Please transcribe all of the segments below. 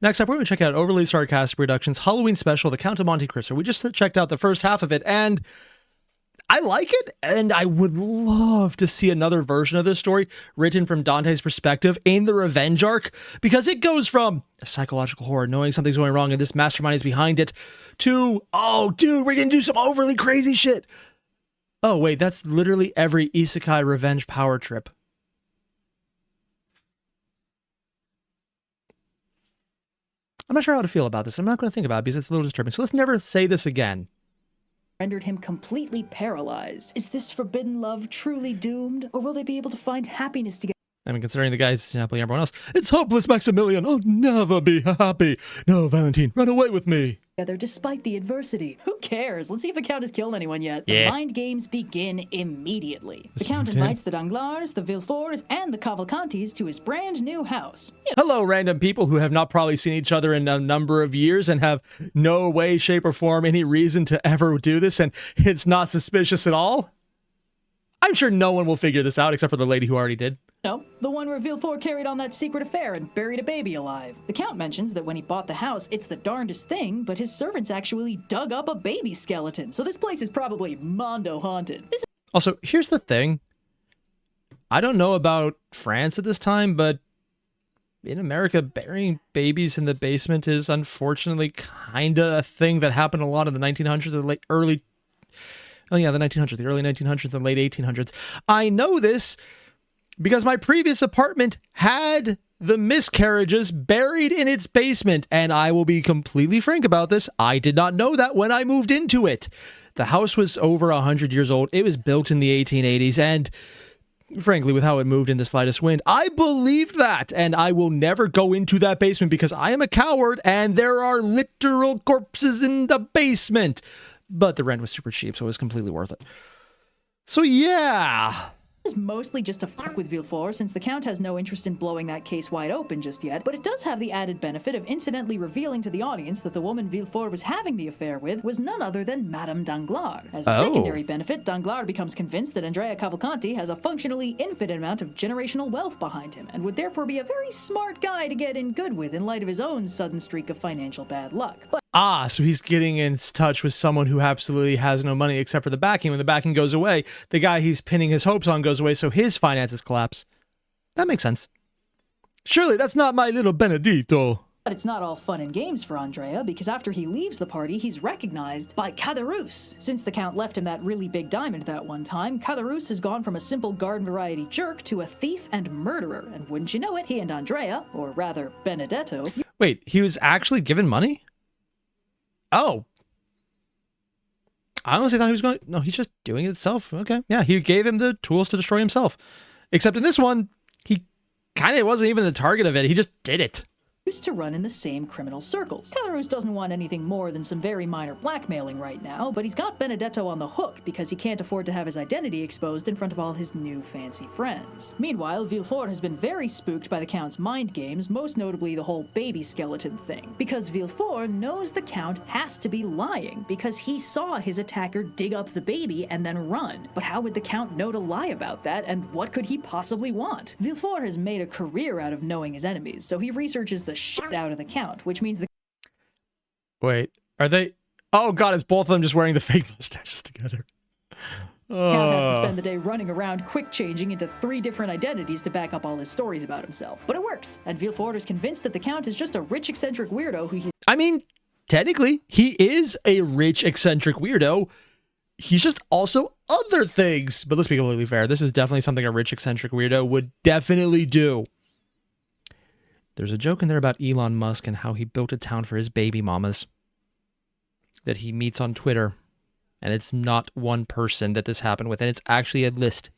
Next up, we're going to check out Overly Sarcastic Productions' Halloween special, The Count of Monte Cristo. We just checked out the first half of it, and I like it, and I would love to see another version of this story written from Dante's perspective in the revenge arc, because it goes from a psychological horror, knowing something's going wrong and this mastermind is behind it, to, oh, dude, we're going to do some overly crazy shit. Oh, wait, that's literally every isekai revenge power trip. I'm not sure how to feel about this. I'm not going to think about it because it's a little disturbing. So let's never say this again. Rendered him completely paralyzed. Is this forbidden love truly doomed? Or will they be able to find happiness together? I mean, considering the guy's happily everyone else. It's hopeless, Maximilian. I'll never be happy. No, Valentine, run away with me. Despite the adversity. Who cares? Let's see if the Count has killed anyone yet. Yeah. The mind games begin immediately. The Count invites the Danglars, the Villeforts, and the Cavalcantis to his brand new house. Hello, random people who have not probably seen each other in a number of years and have no way, shape, or form any reason to ever do this, and it's not suspicious at all. I'm sure no one will figure this out except for the lady who already did. No, the one where Villefort carried on that secret affair and buried a baby alive. The Count mentions that when he bought the house, it's the darndest thing, but his servants actually dug up a baby skeleton, so this place is probably Mondo haunted. Also, here's the thing. I don't know about France at this time, but in America, burying babies in the basement is unfortunately kind of a thing that happened a lot in the 1900s, the early 1900s and late 1800s. I know this because my previous apartment had the miscarriages buried in its basement, and I will be completely frank about this. I did not know that when I moved into it. The house was over 100 years old. It was built in the 1880s, and frankly, with how it moved in the slightest wind, I believed that, and I will never go into that basement because I am a coward, and there are literal corpses in the basement. But the rent was super cheap, so it was completely worth it. So yeah. Is mostly just to fuck with Villefort, since the Count has no interest in blowing that case wide open just yet, but it does have the added benefit of incidentally revealing to the audience that the woman Villefort was having the affair with was none other than Madame Danglars. As a secondary benefit, Danglars becomes convinced that Andrea Cavalcanti has a functionally infinite amount of generational wealth behind him, and would therefore be a very smart guy to get in good with in light of his own sudden streak of financial bad luck. So he's getting in touch with someone who absolutely has no money except for the backing. When the backing goes away, the guy he's pinning his hopes on goes away, so his finances collapse. That makes sense. Surely that's not my little Benedito. But it's not all fun and games for Andrea, because after he leaves the party, he's recognized by Caderousse. Since the Count left him that really big diamond that one time, Caderousse has gone from a simple garden variety jerk to a thief and murderer. And wouldn't you know it, he and Andrea, or rather Benedetto... Wait, he was actually given money? Oh. I honestly thought he was going... No, he's just doing it himself. Okay. Yeah, he gave him the tools to destroy himself. Except in this one, he kind of wasn't even the target of it. He just did it. Used to run in the same criminal circles. Caderousse doesn't want anything more than some very minor blackmailing right now, but he's got Benedetto on the hook because he can't afford to have his identity exposed in front of all his new fancy friends. Meanwhile, Villefort has been very spooked by the Count's mind games, most notably the whole baby skeleton thing, because Villefort knows the Count has to be lying because he saw his attacker dig up the baby and then run. But how would the Count know to lie about that, and what could he possibly want? Villefort has made a career out of knowing his enemies, so he researches the shit out of the Count, which means the... Wait, are they... Oh god, it's both of them just wearing the fake mustaches together. Count has to spend the day running around quick-changing into 3 different identities to back up all his stories about himself. But it works, and Villefort is convinced that the Count is just a rich, eccentric weirdo who he's... I mean, technically, he is a rich, eccentric weirdo. He's just also other things. But let's be completely fair. This is definitely something a rich, eccentric weirdo would definitely do. There's a joke in there about Elon Musk and how he built a town for his baby mamas that he meets on Twitter. And it's not one person that this happened with, and it's actually a list.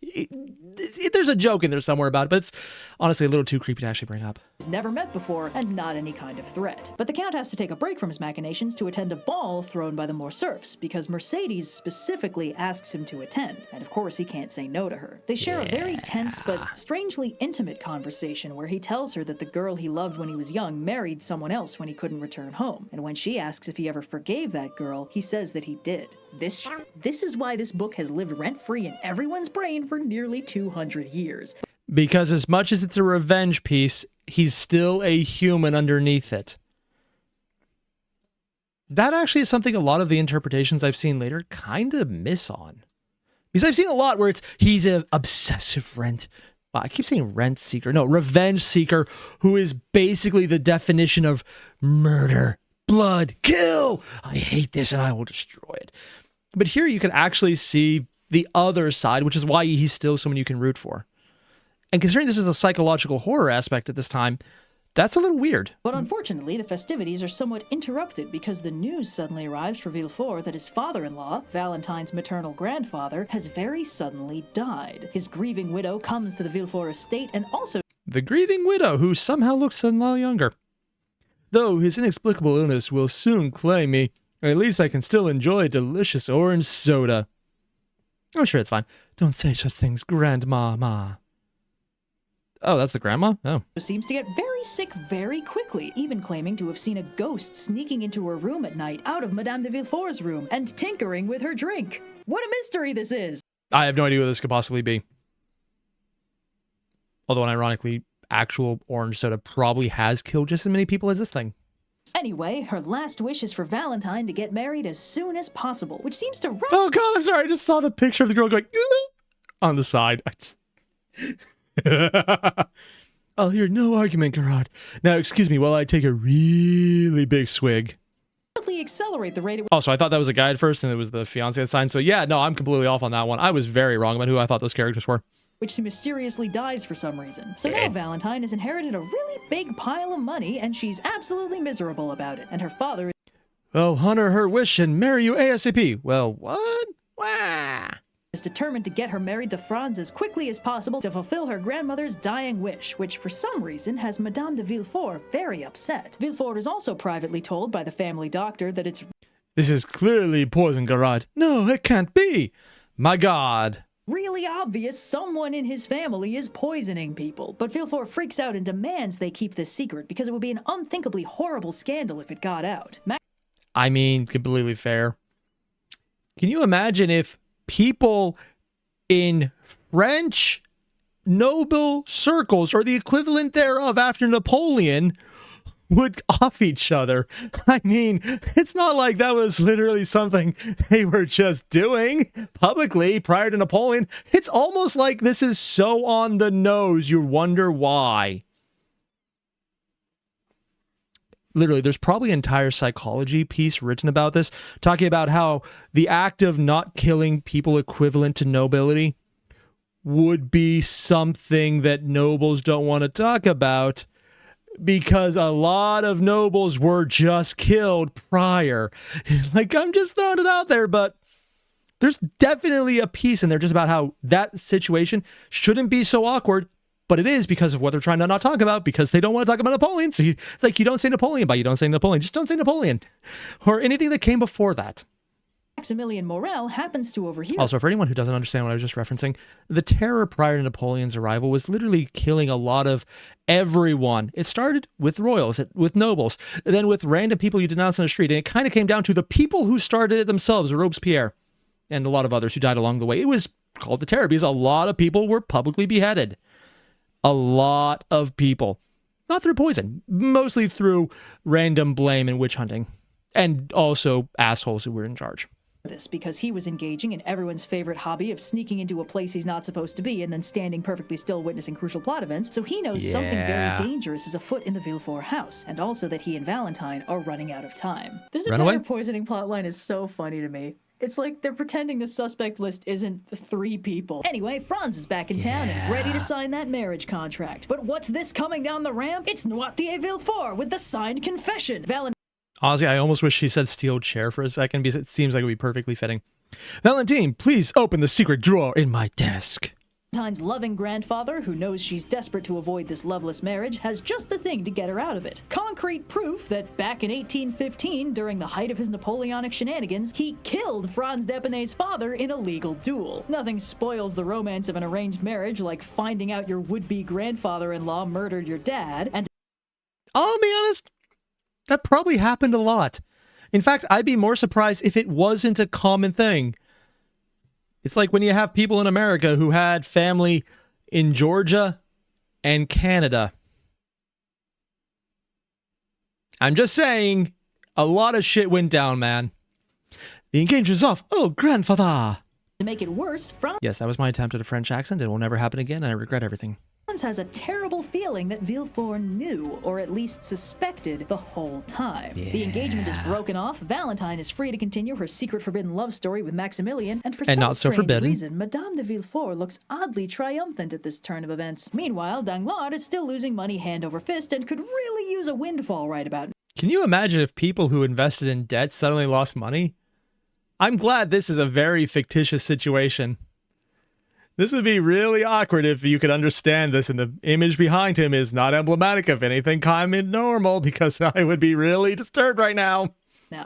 There's a joke in there somewhere about it, but it's honestly a little too creepy to actually bring up. He's never met before, and not any kind of threat. But the Count has to take a break from his machinations to attend a ball thrown by the Morcerfs, because Mercedes specifically asks him to attend, and of course he can't say no to her. They share a very tense but strangely intimate conversation where he tells her that the girl he loved when he was young married someone else when he couldn't return home, and when she asks if he ever forgave that girl, he says that he did. This is why this book has lived rent-free in everyone's brain for nearly 200 years. Because as much as it's a revenge piece, he's still a human underneath it. That actually is something a lot of the interpretations I've seen later kind of miss on. Because I've seen a lot where he's an obsessive I keep saying rent seeker. No, revenge seeker, who is basically the definition of murder, blood, kill. I hate this and I will destroy it. But here you can actually see the other side, which is why he's still someone you can root for. And considering this is a psychological horror aspect at this time, that's a little weird. But unfortunately, the festivities are somewhat interrupted because the news suddenly arrives for Villefort that his father-in-law, Valentine's maternal grandfather, has very suddenly died. His grieving widow comes to the Villefort estate and also... The grieving widow, who somehow looks a lot younger. Though his inexplicable illness will soon claim me, at least I can still enjoy delicious orange soda. I'm sure it's fine. Don't say such things, grandmama. Oh, that's the grandma? Oh. Seems to get very sick very quickly, even claiming to have seen a ghost sneaking into her room at night out of Madame de Villefort's room and tinkering with her drink. What a mystery this is! I have no idea what this could possibly be. Although, ironically, actual orange soda probably has killed just as many people as this thing. Anyway, her last wish is for Valentine to get married as soon as possible, which seems to... Oh god, I'm sorry, I just saw the picture of the girl going on the side. I'll hear no argument, Gerard. Now, excuse me while I take a really big swig. Accelerate the rate at... Also, I thought that was a guy at first, and it was the fiancé at the sign. So yeah, no, I'm completely off on that one. I was very wrong about who I thought those characters were. Which mysteriously dies for some reason. So now Valentine has inherited a really big pile of money, and she's absolutely miserable about it. And her father... Well, honor her wish and marry you ASAP. Well, what? Wah. Is determined to get her married to Franz as quickly as possible to fulfill her grandmother's dying wish, which for some reason has Madame de Villefort very upset. Villefort is also privately told by the family doctor that it's... This is clearly poison, Gerard. No, it can't be. My God. Really obvious someone in his family is poisoning people, but Villefort freaks out and demands they keep this secret because it would be an unthinkably horrible scandal if it got out. I mean, completely fair. Can you imagine if people in French noble circles, or the equivalent thereof after Napoleon, would off each other? I mean, it's not like that was literally something they were just doing publicly prior to Napoleon. It's almost like this is so on the nose, you wonder why. Literally, there's probably an entire psychology piece written about this, talking about how the act of not killing people equivalent to nobility would be something that nobles don't want to talk about because a lot of nobles were just killed prior. Like, I'm just throwing it out there, but there's definitely a piece in there just about how that situation shouldn't be so awkward. But it is because of what they're trying to not talk about, because they don't want to talk about Napoleon. So it's like, you don't say Napoleon, but you don't say Napoleon. Just don't say Napoleon. Or anything that came before that. Maximilian Morel happens to overhear... Also, for anyone who doesn't understand what I was just referencing, the terror prior to Napoleon's arrival was literally killing a lot of everyone. It started with royals, with nobles, and then with random people you denounced on the street. And it kind of came down to the people who started it themselves, Robespierre, and a lot of others who died along the way. It was called the terror because a lot of people were publicly beheaded. A lot of people. Not through poison. Mostly through random blame and witch hunting. And also assholes who were in charge. This because he was engaging in everyone's favorite hobby of sneaking into a place he's not supposed to be and then standing perfectly still witnessing crucial plot events, so he knows something very dangerous is afoot in the Villefort house, and also that he and Valentine are running out of time. This entire poisoning plotline is so funny to me. It's like they're pretending the suspect list isn't 3 people. Anyway, Franz is back in town and ready to sign that marriage contract. But what's this coming down the ramp? It's Noirtier Villefort with the signed confession. Honestly, I almost wish she said steel chair for a second because it seems like it would be perfectly fitting. Valentine, please open the secret drawer in my desk. Valentine's loving grandfather, who knows she's desperate to avoid this loveless marriage, has just the thing to get her out of it. Concrete proof that back in 1815, during the height of his Napoleonic shenanigans, he killed Franz d'Epinay's father in a legal duel. Nothing spoils the romance of an arranged marriage like finding out your would-be grandfather-in-law murdered your dad, and... I'll be honest, that probably happened a lot. In fact, I'd be more surprised if it wasn't a common thing. It's like when you have people in America who had family in Georgia and Canada. I'm just saying, A lot of shit went down, man. The engagement's off. Oh, grandfather. To make it worse, Franz Yes, that was my attempt at a French accent. It will never happen again, and I regret everything. has a terrible feeling that Villefort knew, or at least suspected, the whole time. Yeah. The engagement is broken off, Valentine is free to continue her secret forbidden love story with Maximilian, and for And some not so strange forbidden. reason, Madame de Villefort looks oddly triumphant at this turn of events. Meanwhile, Danglars is still losing money hand over fist and could really use a windfall right about now. Can you imagine if people who invested in debt suddenly lost money? I'm glad this is a very fictitious situation. This would be really awkward if you could understand this and the image behind him is not emblematic of anything kind and normal, because I would be really disturbed right now.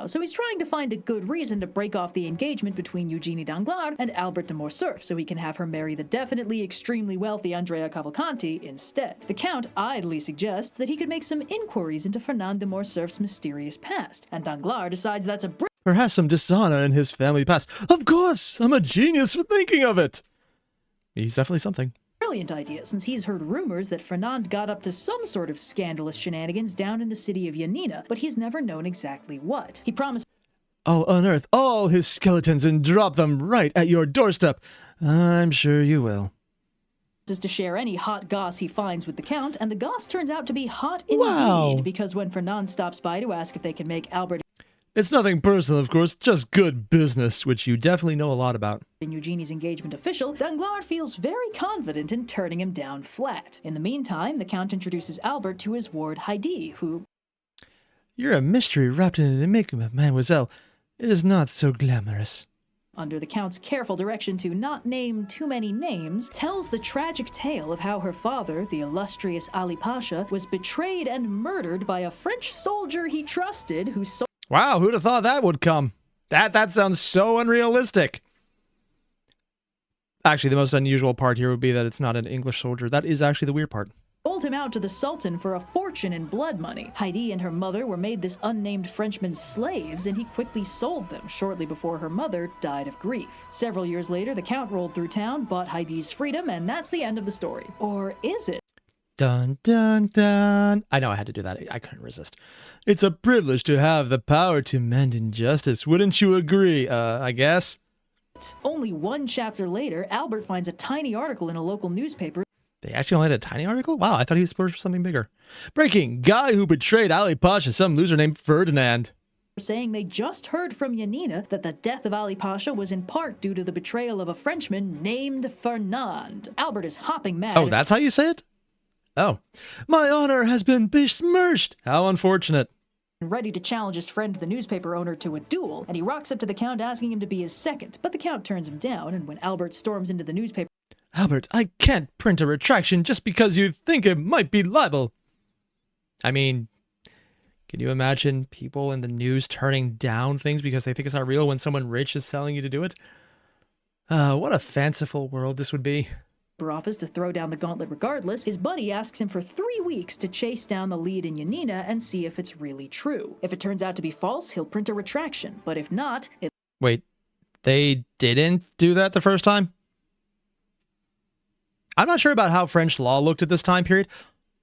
So he's trying to find a good reason to break off the engagement between Eugenie Danglars and Albert de Morcerf so he can have her marry the definitely extremely wealthy Andrea Cavalcanti instead. The Count idly suggests that he could make some inquiries into Fernand de Morcerf's mysterious past, and Danglars decides that's a Perhaps some dishonor in his family past. Of course, I'm a genius for thinking of it. He's definitely something. brilliant idea, since he's heard rumors that Fernand got up to some sort of scandalous shenanigans down in the city of Yanina, but he's never known exactly what. He promised I'll unearth all his skeletons and drop them right at your doorstep. I'm sure you will. to share any hot goss he finds with the Count, and the goss turns out to be hot Wow. indeed, because when Fernand stops by to ask if they can make Albert It's nothing personal, of course, just good business, which you definitely know a lot about. and Eugenie's engagement official, Danglars feels very confident in turning him down flat. In the meantime, the Count introduces Albert to his ward Heidi, who, You're a mystery wrapped in an enigma, mademoiselle. It is not so glamorous. under the Count's careful direction to not name too many names, tells the tragic tale of how her father, the illustrious Ali Pasha, was betrayed and murdered by a French soldier he trusted who sold Wow, who'd have thought that would come? That sounds so unrealistic. Actually, the most unusual part here would be that it's not an English soldier. That is actually the weird part. him out to the Sultan for a fortune in blood money. Heidi and her mother were made this unnamed Frenchman's slaves, and he quickly sold them shortly before her mother died of grief. Several years later, the Count rolled through town, bought Heidi's freedom, and that's the end of the story. Or is it? Dun, dun, dun. I know I had to do that. I couldn't resist. It's a privilege to have the power to mend injustice. Wouldn't you agree? I guess. Only one chapter later, Albert finds a tiny article in a local newspaper They actually only had a tiny article? Wow, I thought he was supposed for something bigger. Breaking. Guy who betrayed Ali Pasha, some loser named Ferdinand. saying they just heard from Yanina that the death of Ali Pasha was in part due to the betrayal of a Frenchman named Fernand. Albert is hopping mad. Oh, that's how you say it? Oh. My honor has been besmirched. How unfortunate. Ready to challenge his friend, the newspaper owner, to a duel, and he rocks up to the Count asking him to be his second, but the Count turns him down, and when Albert storms into the newspaper, Albert, I can't print a retraction just because you think it might be libel. I mean, can you imagine people in the news turning down things because they think it's not real when someone rich is telling you to do it? What a fanciful world this would be. office to throw down the gauntlet regardless, his buddy asks him for 3 weeks to chase down the lead in Yanina and see if it's really true. If it turns out to be false, he'll print a retraction, but if not, Wait, they didn't do that the first time? I'm not sure about how French law looked at this time period,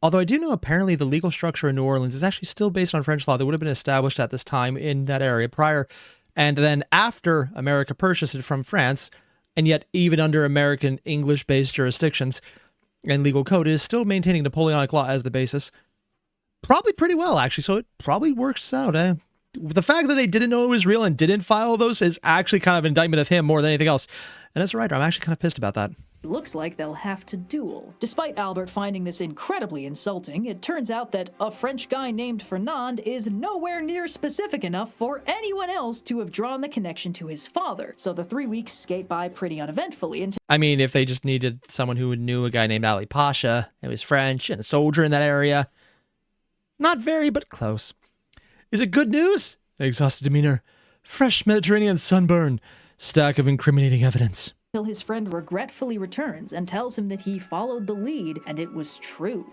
although I do know apparently the legal structure in New Orleans is actually still based on French law that would have been established at this time in that area prior, and then after America purchased it from France, and yet even under American English-based jurisdictions and legal code, it is still maintaining Napoleonic law as the basis. Probably pretty well, actually, so it probably works out, eh? The fact that they didn't know it was real and didn't file those is actually kind of an indictment of him more than anything else. And as a writer, I'm actually kind of pissed about that. looks like they'll have to duel. Despite Albert finding this incredibly insulting, it turns out that a French guy named Fernand is nowhere near specific enough for anyone else to have drawn the connection to his father, so the 3 weeks skate by pretty uneventfully until I mean, if they just needed someone who knew a guy named Ali Pasha, who was French and a soldier in that area. Not very, but close. Is it good news? Exhausted demeanor. Fresh Mediterranean sunburn. Stack of incriminating evidence. his friend regretfully returns and tells him that he followed the lead and it was true.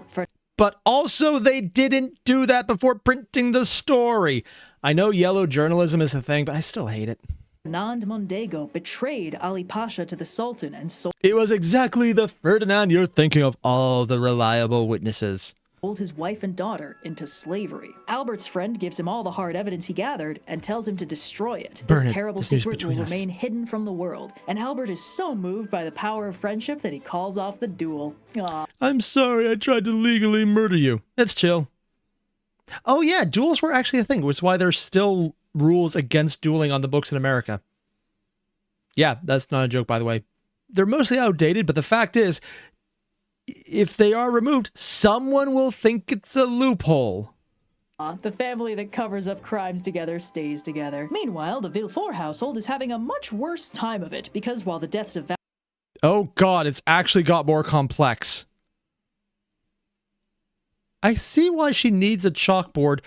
But also they didn't do that before printing the story. I know yellow journalism is a thing, but I still hate it. Fernand Mondego betrayed Ali Pasha to the Sultan and sold It was exactly the Ferdinand you're thinking of, all the reliable witnesses. sold his wife and daughter into slavery. Albert's friend gives him all the hard evidence he gathered and tells him to destroy it. Burn This it. terrible This news secret will between us. remain hidden from the world, and Albert is so moved by the power of friendship that he calls off the duel. Aw. I'm sorry I tried to legally murder you. It's chill. Oh yeah, duels were actually a thing, which is why there's still rules against dueling on the books in America. Yeah, that's not a joke, by the way. They're mostly outdated, but the fact is, if they are removed, someone will think it's a loophole. The family that covers up crimes together stays together. Meanwhile, the Villefort household is having a much worse time of it, because while the deaths of Oh god, it's actually got more complex. I see why she needs a chalkboard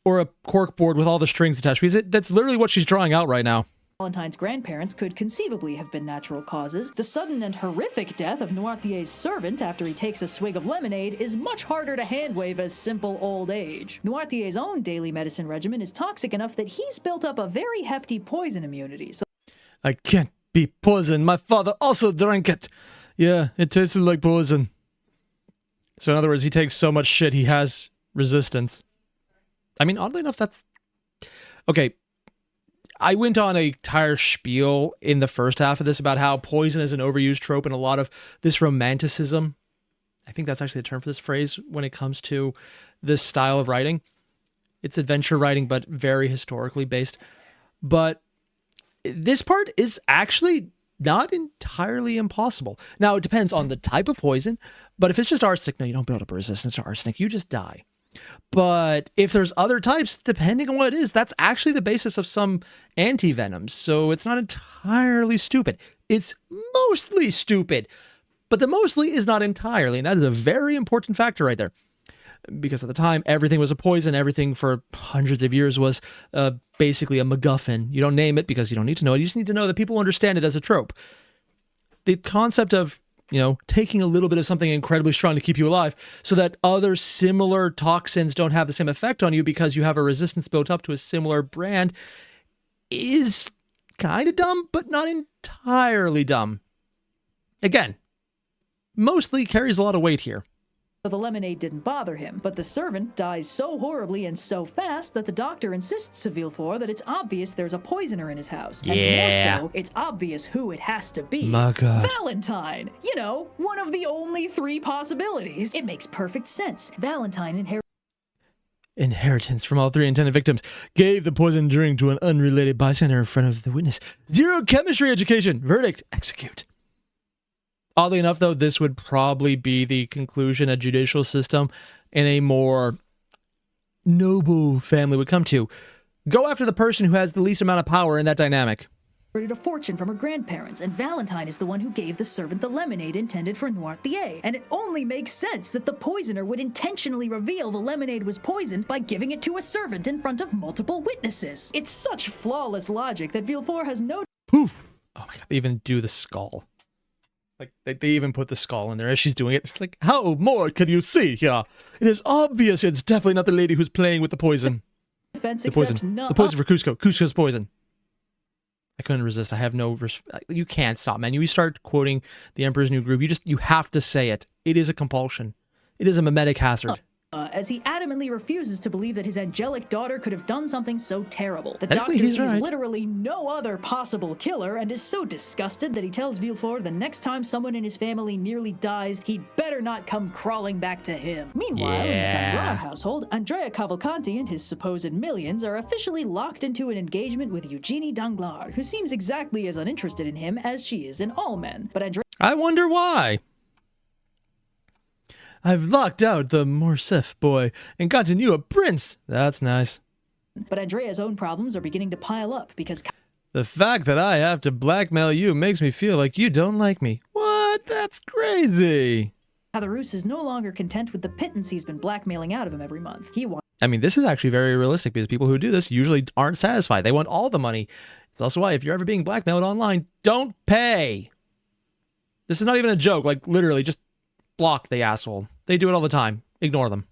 or a corkboard with all the strings attached, because that's literally what she's drawing out right now. Valentine's grandparents could conceivably have been natural causes. The sudden and horrific death of Noirtier's servant after he takes a swig of lemonade is much harder to handwave as simple old age. Noirtier's own daily medicine regimen is toxic enough that he's built up a very hefty poison immunity. So I can't be poisoned. My father also drank it. Yeah, it tasted like poison. So in other words, he takes so much shit, he has resistance. I mean, oddly enough, that's... Okay, I went on a entire spiel in the first half of this about how poison is an overused trope and a lot of this romanticism. I think that's actually the term for this phrase when it comes to this style of writing. It's adventure writing, but very historically based. But this part is actually not entirely impossible. Now, it depends on the type of poison, but if it's just arsenic, no, you don't build up a resistance to arsenic, you just die. But if there's other types, depending on what it is, that's actually the basis of some anti-venoms. So it's not entirely stupid. It's mostly stupid. But the mostly is not entirely. And that is a very important factor right there. Because at the time, everything was a poison. Everything for hundreds of years was basically a MacGuffin. You don't name it because you don't need to know it. You just need to know that people understand it as a trope. The concept of, taking a little bit of something incredibly strong to keep you alive so that other similar toxins don't have the same effect on you because you have a resistance built up to a similar brand is kind of dumb, but not entirely dumb. Again, mostly carries a lot of weight here. the lemonade didn't bother him, but the servant dies so horribly and so fast that the doctor insists to Villefort that it's obvious there's a poisoner in his house. Yeah. And more so, it's obvious who it has to be. My God. Valentine! You know, one of the only three possibilities. It makes perfect sense. Valentine Inheritance from all three intended victims. Gave the poisoned drink to an unrelated bystander in front of the witness. Zero chemistry education. Verdict. Execute. Oddly enough, though, this would probably be the conclusion a judicial system in a more noble family would come to. Go after the person who has the least amount of power in that dynamic. inherited a fortune from her grandparents, and Valentine is the one who gave the servant the lemonade intended for Noirtier. And it only makes sense that the poisoner would intentionally reveal the lemonade was poisoned by giving it to a servant in front of multiple witnesses. It's such flawless logic that Villefort has no... Poof. Oh my God, they even do the skull. Like, they even put the skull in there as she's doing it. It's like, how more can you see here? It is obvious it's definitely not the lady who's playing with the poison. defense The except poison. no... The poison for Cusco. Cusco's poison. I couldn't resist. I have no... You can't stop, man. You start quoting the Emperor's New Groove. You have to say it. It is a compulsion. It is a mimetic hazard. as he adamantly refuses to believe that his angelic daughter could have done something so terrible. The Technically, doctor he's sees right. literally no other possible killer and is so disgusted that he tells Villefort the next time someone in his family nearly dies, he'd better not come crawling back to him. Meanwhile, in the Danglars household, Andrea Cavalcanti and his supposed millions are officially locked into an engagement with Eugenie Danglars, who seems exactly as uninterested in him as she is in all men. But Andrea... I wonder why. I've locked out the Morcerf boy and gotten you a prince. That's nice. But Andrea's own problems are beginning to pile up because... The fact that I have to blackmail you makes me feel like you don't like me. What? That's crazy. Caderousse is no longer content with the pittance he's been blackmailing out of him every month. He wants... I mean, this is actually very realistic because people who do this usually aren't satisfied. They want all the money. It's also why if you're ever being blackmailed online, don't pay. This is not even a joke. Like, literally, just block the asshole. They do it all the time. Ignore them.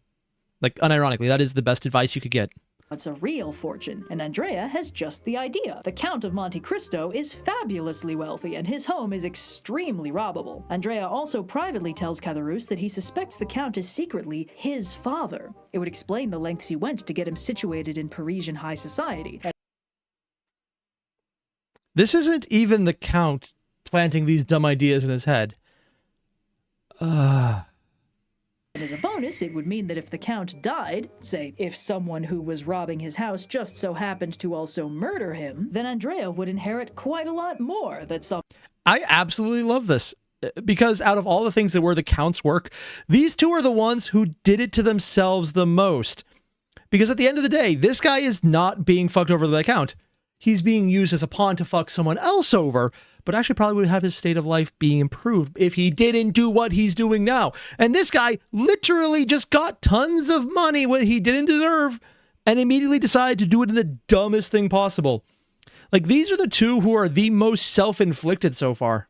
Like, unironically, that is the best advice you could get. It's a real fortune, and Andrea has just the idea. The Count of Monte Cristo is fabulously wealthy, and his home is extremely robbable. Andrea also privately tells Caderousse that he suspects the Count is secretly his father. It would explain the lengths he went to get him situated in Parisian high society. This isn't even the Count planting these dumb ideas in his head. And as a bonus, it would mean that if the Count died, say, if someone who was robbing his house just so happened to also murder him, then Andrea would inherit quite a lot more that some... I absolutely love this, because out of all the things that were the Count's work, these two are the ones who did it to themselves the most. Because at the end of the day, this guy is not being fucked over by the Count. He's being used as a pawn to fuck someone else over, but actually probably would have his state of life being improved if he didn't do what he's doing now. And this guy literally just got tons of money what he didn't deserve and immediately decided to do it in the dumbest thing possible. Like, these are the two who are the most self-inflicted so far.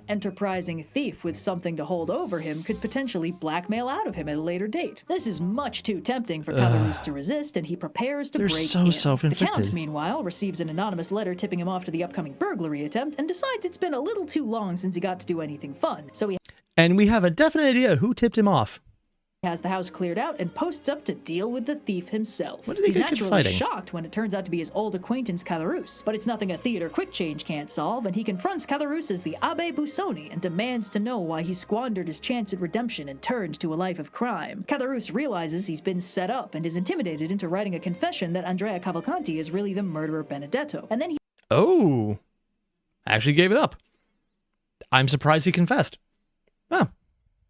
Enterprising thief with something to hold over him could potentially blackmail out of him at a later date. This is much too tempting for Caderousse to resist, and he prepares to break in. They're so self-inflicted. The Count, meanwhile, receives an anonymous letter tipping him off to the upcoming burglary attempt and decides it's been a little too long since he got to do anything fun, so he... And we have a definite idea who tipped him off. Has the house cleared out and posts up to deal with the thief himself. What did he He's get good naturally fighting? shocked when it turns out to be his old acquaintance Caderousse, but it's nothing a theater quick change can't solve, and he confronts Caderousse as the Abbé Busoni and demands to know why he squandered his chance at redemption and turned to a life of crime. Caderousse realizes he's been set up and is intimidated into writing a confession that Andrea Cavalcanti is really the murderer Benedetto, and then he... Oh, actually gave it up. I'm surprised he confessed. Oh.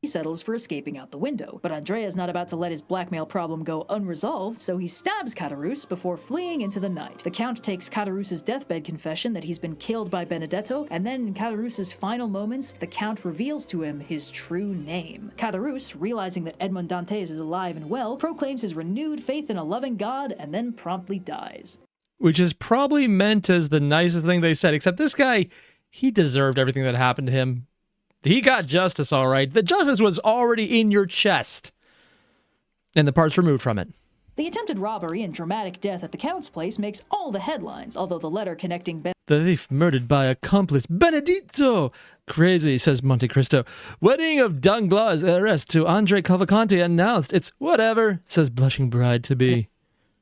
He settles for escaping out the window, but Andrea's not about to let his blackmail problem go unresolved, so he stabs Caderousse before fleeing into the night. The Count takes Caderousse's deathbed confession that he's been killed by Benedetto, and then in Caderousse's final moments, the Count reveals to him his true name. Caderousse, realizing that Edmond Dantes is alive and well, proclaims his renewed faith in a loving God, and then promptly dies. Which is probably meant as the nicest thing they said, except this guy, he deserved everything that happened to him. He got justice, all right. The justice was already in your chest. And the parts removed from it. The attempted robbery and dramatic death at the Count's place makes all the headlines, although the letter connecting The thief murdered by accomplice Benedetto. Crazy, says Monte Cristo. Wedding of Danglars' heiress to Andre Cavalcanti announced. It's whatever, says blushing bride-to-be.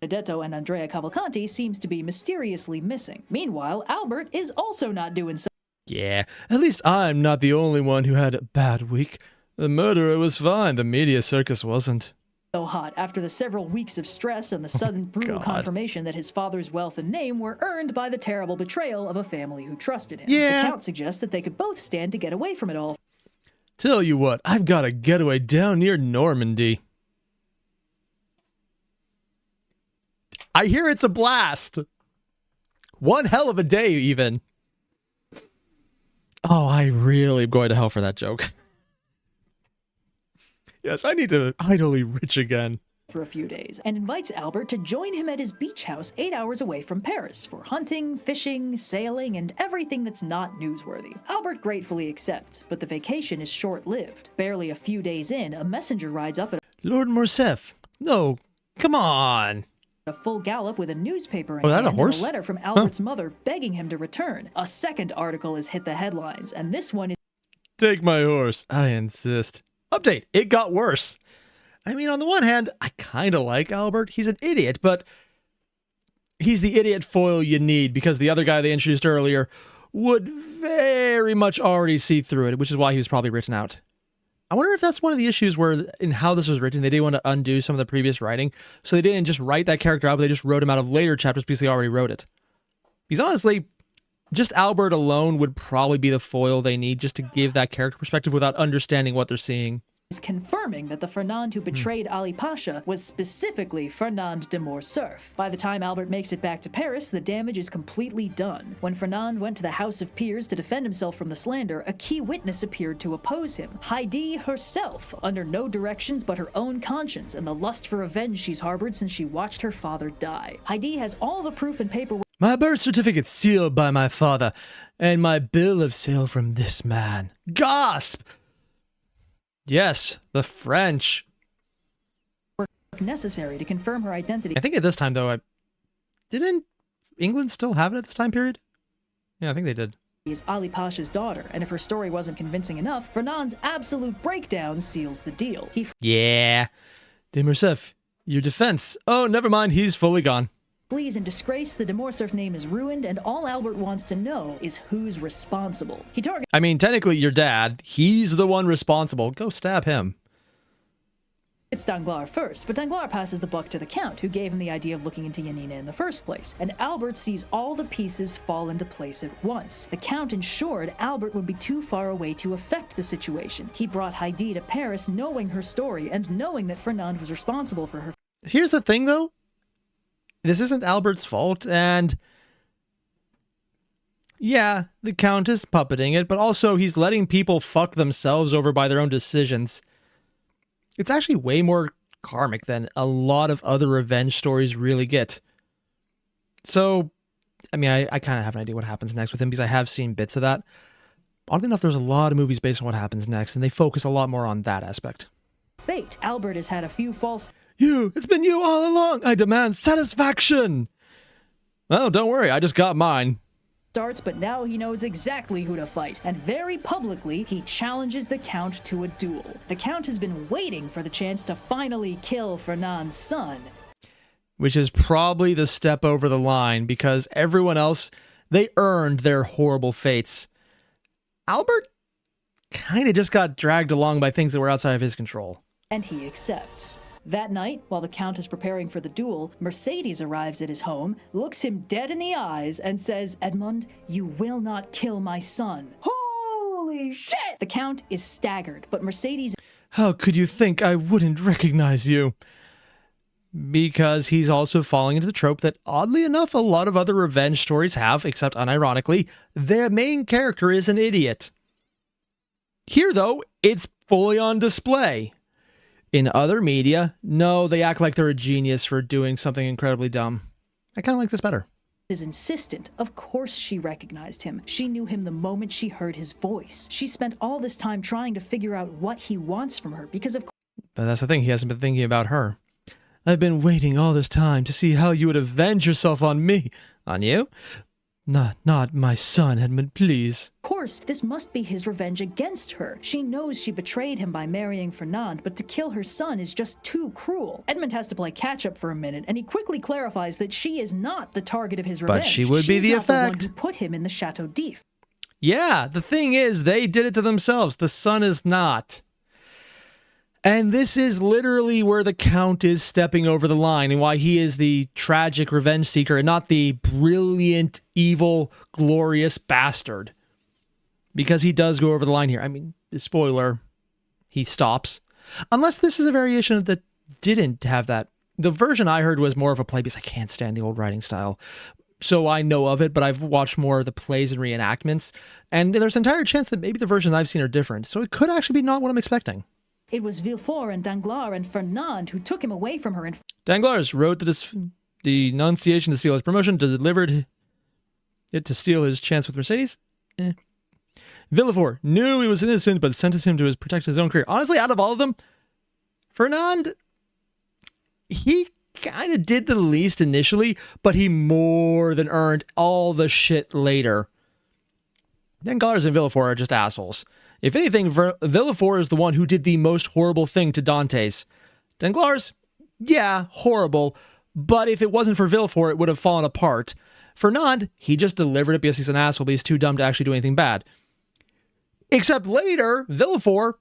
Benedetto and Andrea Cavalcanti seems to be mysteriously missing. Meanwhile, Albert is also not doing so. Yeah, at least I'm not the only one who had a bad week. The murderer was fine, the media circus wasn't. So hot after the several weeks of stress and the sudden brutal confirmation that his father's wealth and name were earned by the terrible betrayal of a family who trusted him. Yeah. The Count suggests that they could both stand to get away from it all. Tell you what, I've got a getaway down near Normandy. I hear it's a blast. One hell of a day, even. Oh, I really am going to hell for that joke. Yes, I need to idly rich again. For a few days, and invites Albert to join him at his beach house 8 hours away from Paris for hunting, fishing, sailing, and everything that's not newsworthy. Albert gratefully accepts, but the vacation is short-lived. Barely a few days in, a messenger rides up at Lord Morcerf. No, come on. a full gallop with a newspaper in that hand a horse? and a letter from Albert's mother begging him to return. A second article has hit the headlines, and this one is... Take my horse. I insist. Update. It got worse. I mean, on the one hand, I kind of like Albert. He's an idiot, but he's the idiot foil you need because the other guy they introduced earlier would very much already see through it, which is why he was probably written out. I wonder if that's one of the issues where, in how this was written, they didn't want to undo some of the previous writing, so they didn't just write that character out, but they just wrote him out of later chapters because they already wrote it. Because honestly, just Albert alone would probably be the foil they need just to give that character perspective without understanding what they're seeing. Is confirming that the Fernand who betrayed Ali Pasha was specifically Fernand de Morcerf. By the time Albert makes it back to Paris, the damage is completely done. When Fernand went to the House of Peers to defend himself from the slander, a key witness appeared to oppose him. Heidi herself, under no directions but her own conscience and the lust for revenge she's harbored since she watched her father die. Heidi has all the proof and paperwork. My birth certificate sealed by my father, and my bill of sale from this man. Gasp! Yes, the French. Necessary to confirm her identity. I think at this time, though, Didn't England still have it at this time period? Yeah, I think they did. Is Ali Pasha's daughter, and if her story wasn't convincing enough, Fernand's absolute breakdown seals the deal. He Yeah. De Morcerf, your defense. Oh, never mind, he's fully gone. flees in disgrace, the de Morcerf name is ruined, and all Albert wants to know is who's responsible. He targets I mean, technically, your dad, he's the one responsible. Go stab him. Danglars first, but Danglars passes the buck to the Count, who gave him the idea of looking into Janina in the first place, and Albert sees all the pieces fall into place at once. The Count ensured Albert would be too far away to affect the situation. He brought Heidi to Paris knowing her story and knowing that Fernand was responsible for her. Here's the thing, though. This isn't Albert's fault, and yeah, the Count is puppeting it, but also he's letting people fuck themselves over by their own decisions. It's actually way more karmic than a lot of other revenge stories really get. So, I mean, I kind of have an idea what happens next with him because I have seen bits of that. Oddly enough, there's a lot of movies based on what happens next, and they focus a lot more on that aspect. Fate. Albert has had a few false It's been you all along. I demand satisfaction. Well, don't worry, I just got mine. starts, but now he knows exactly who to fight, and very publicly, he challenges the Count to a duel. The Count has been waiting for the chance to finally kill Fernand's son. Which is probably the step over the line, because everyone else, they earned their horrible fates. Albert kind of just got dragged along by things that were outside of his control. And he accepts. That night, while the Count is preparing for the duel, Mercedes arrives at his home, looks him dead in the eyes, and says, "Edmond, you will not kill my son." Holy shit! The Count is staggered, but Mercedes... How could you think I wouldn't recognize you? Because he's also falling into the trope that, oddly enough, a lot of other revenge stories have, except unironically, their main character is an idiot. Here, though, it's fully on display. In other media, no, they act like they're a genius for doing something incredibly dumb. I kind of like this better. Is insistent. Of course she recognized him. She knew him the moment she heard his voice. She spent all this time trying to figure out what he wants from her, because of course... But that's the thing, he hasn't been thinking about her. I've been waiting all this time to see how you would avenge yourself on me. On you? Not my son, Edmund, please. Of course, this must be his revenge against her. She knows she betrayed him by marrying Fernand, but to kill her son is just too cruel. Edmund has to play catch-up for a minute, and he quickly clarifies that she is not the target of his revenge. But she would be the effect. The one who put him in the Chateau d'If. Yeah, the thing is, they did it to themselves. The son is not. And this is literally where the Count is stepping over the line and why he is the tragic revenge seeker and not the brilliant, evil, glorious bastard. Because he does go over the line here. I mean, spoiler, he stops. Unless this is a variation that didn't have that. The version I heard was more of a play because I can't stand the old writing style. So I know of it, but I've watched more of the plays and reenactments. And there's an entire chance that maybe the versions I've seen are different. So it could actually be not what I'm expecting. It was Villefort and Danglars and Fernand who took him away from her and... Danglars wrote the denunciation to steal his promotion, delivered it to steal his chance with Mercedes. Villefort knew he was innocent, but sentenced him to protect his own career. Honestly, out of all of them, Fernand, he kind of did the least initially, but he more than earned all the shit later. Danglars and Villefort are just assholes. If anything, Villefort is the one who did the most horrible thing to Dantes. Danglars, yeah, horrible, but if it wasn't for Villefort, it would have fallen apart. Fernand, he just delivered it because he's an asshole, but he's too dumb to actually do anything bad. Except later, Villefort,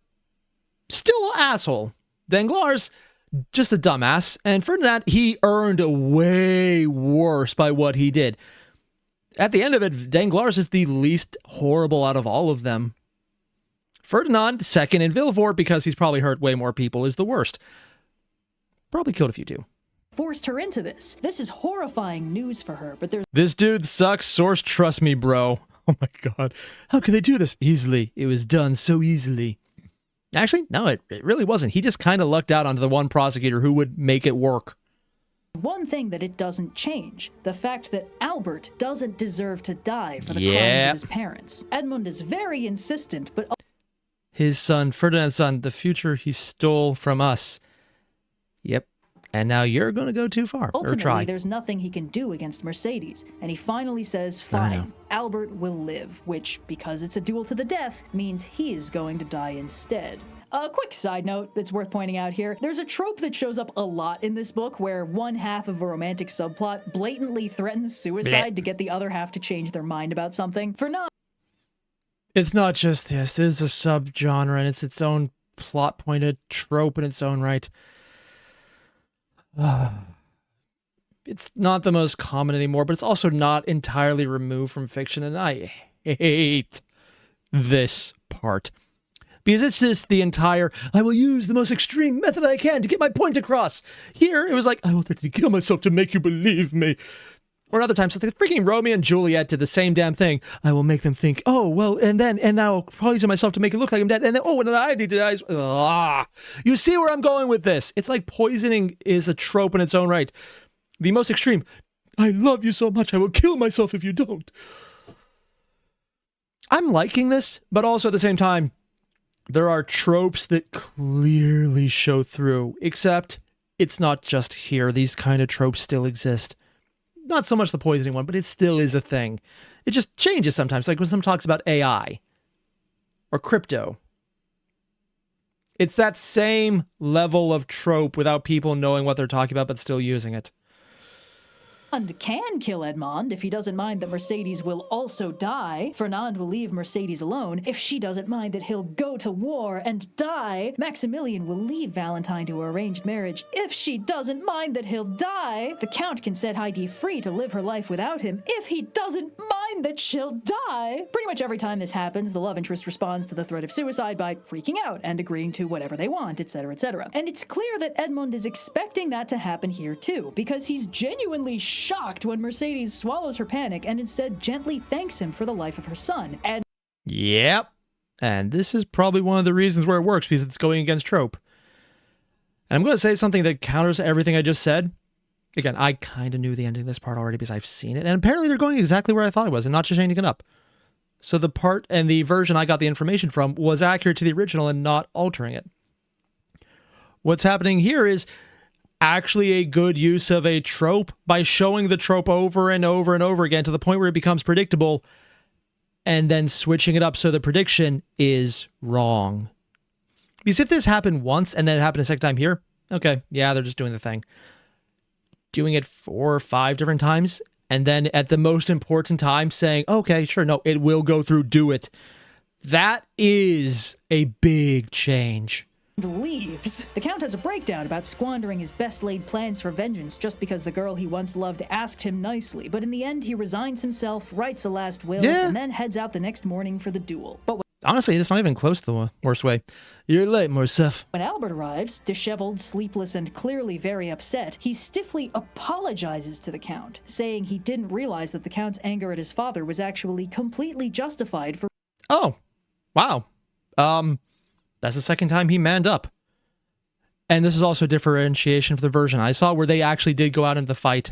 still an asshole. Danglars, just a dumbass. And Ferdinand, he earned way worse by what he did. At the end of it, Danglars is the least horrible out of all of them. Ferdinand, second, and Villefort, because he's probably hurt way more people, is the worst. Probably killed a few too. Forced her into this. This is horrifying news for her, but there's... This dude sucks. Source, trust me, bro. Oh my god. How could they do this? Easily. It was done so easily. Actually, no, it really wasn't. He just kind of lucked out onto the one prosecutor who would make it work. One thing that it doesn't change, the fact that Albert doesn't deserve to die for the crimes of his parents. Edmund is very insistent, but... His son, Ferdinand's son, the future he stole from us. Yep. And now you're going to go too far, or Ultimately, try. there's nothing he can do against Mercedes, and he finally says, fine, Albert will live, which, because it's a duel to the death, means he's going to die instead. A quick side note that's worth pointing out here, there's a trope that shows up a lot in this book where one half of a romantic subplot blatantly threatens suicide to get the other half to change their mind about something. For now, It's not just this. It's a subgenre, and it's its own plot-pointed trope in its own right. It's not the most common anymore, but it's also not entirely removed from fiction, and I hate this part. Because it's just the entire, I will use the most extreme method I can to get my point across. Here, it was like, I will threaten to kill myself to make you believe me. Or other times, like the freaking Romeo and Juliet did the same damn thing. I will make them think, oh, well, and I'll poison myself to make it look like I'm dead. And then, oh, and then I need to die. You see where I'm going with this? It's like poisoning is a trope in its own right. The most extreme, I love you so much, I will kill myself if you don't. I'm liking this, but also at the same time, there are tropes that clearly show through, except it's not just here. These kind of tropes still exist. Not so much the poisoning one, but it still is a thing. It just changes sometimes, like when someone talks about AI or crypto. It's that same level of trope without people knowing what they're talking about, but still using it. Fernand can kill Edmond if he doesn't mind that Mercedes will also die. Fernand will leave Mercedes alone if she doesn't mind that he'll go to war and die. Maximilian will leave Valentine to her arranged marriage if she doesn't mind that he'll die. The Count can set Heidi free to live her life without him if he doesn't mind that she'll die. Pretty much every time this happens, the love interest responds to the threat of suicide by freaking out and agreeing to whatever they want, etc., etc. And it's clear that Edmond is expecting that to happen here too, because he's genuinely shocked when Mercedes swallows her panic and instead gently thanks him for the life of her son. And yep. And this is probably one of the reasons where it works, because it's going against trope. And I'm going to say something that counters everything I just said. Again, I kind of knew the ending of this part already because I've seen it. And apparently they're going exactly where I thought it was and not just changing it up. So the part and the version I got the information from was accurate to the original and not altering it. What's happening here is actually a good use of a trope by showing the trope over and over and over again to the point where it becomes predictable and then switching it up so the prediction is wrong. Because if this happened once and then it happened a second time here, okay, yeah, they're just doing the thing. Doing it 4 or 5 different times and then at the most important time saying, okay, sure, no, it will go through, do it. That is a big change. Leaves. The Count has a breakdown about squandering his best-laid plans for vengeance just because the girl he once loved asked him nicely, but in the end he resigns himself, writes a last will, and then heads out the next morning for the duel. But honestly, it's not even close to the worst way. You're late, Morcerf. when Albert arrives, disheveled, sleepless, and clearly very upset, he stiffly apologizes to the Count, saying he didn't realize that the Count's anger at his father was actually completely justified for— Oh, wow. That's the second time he manned up. And this is also differentiation for the version I saw where they actually did go out into the fight.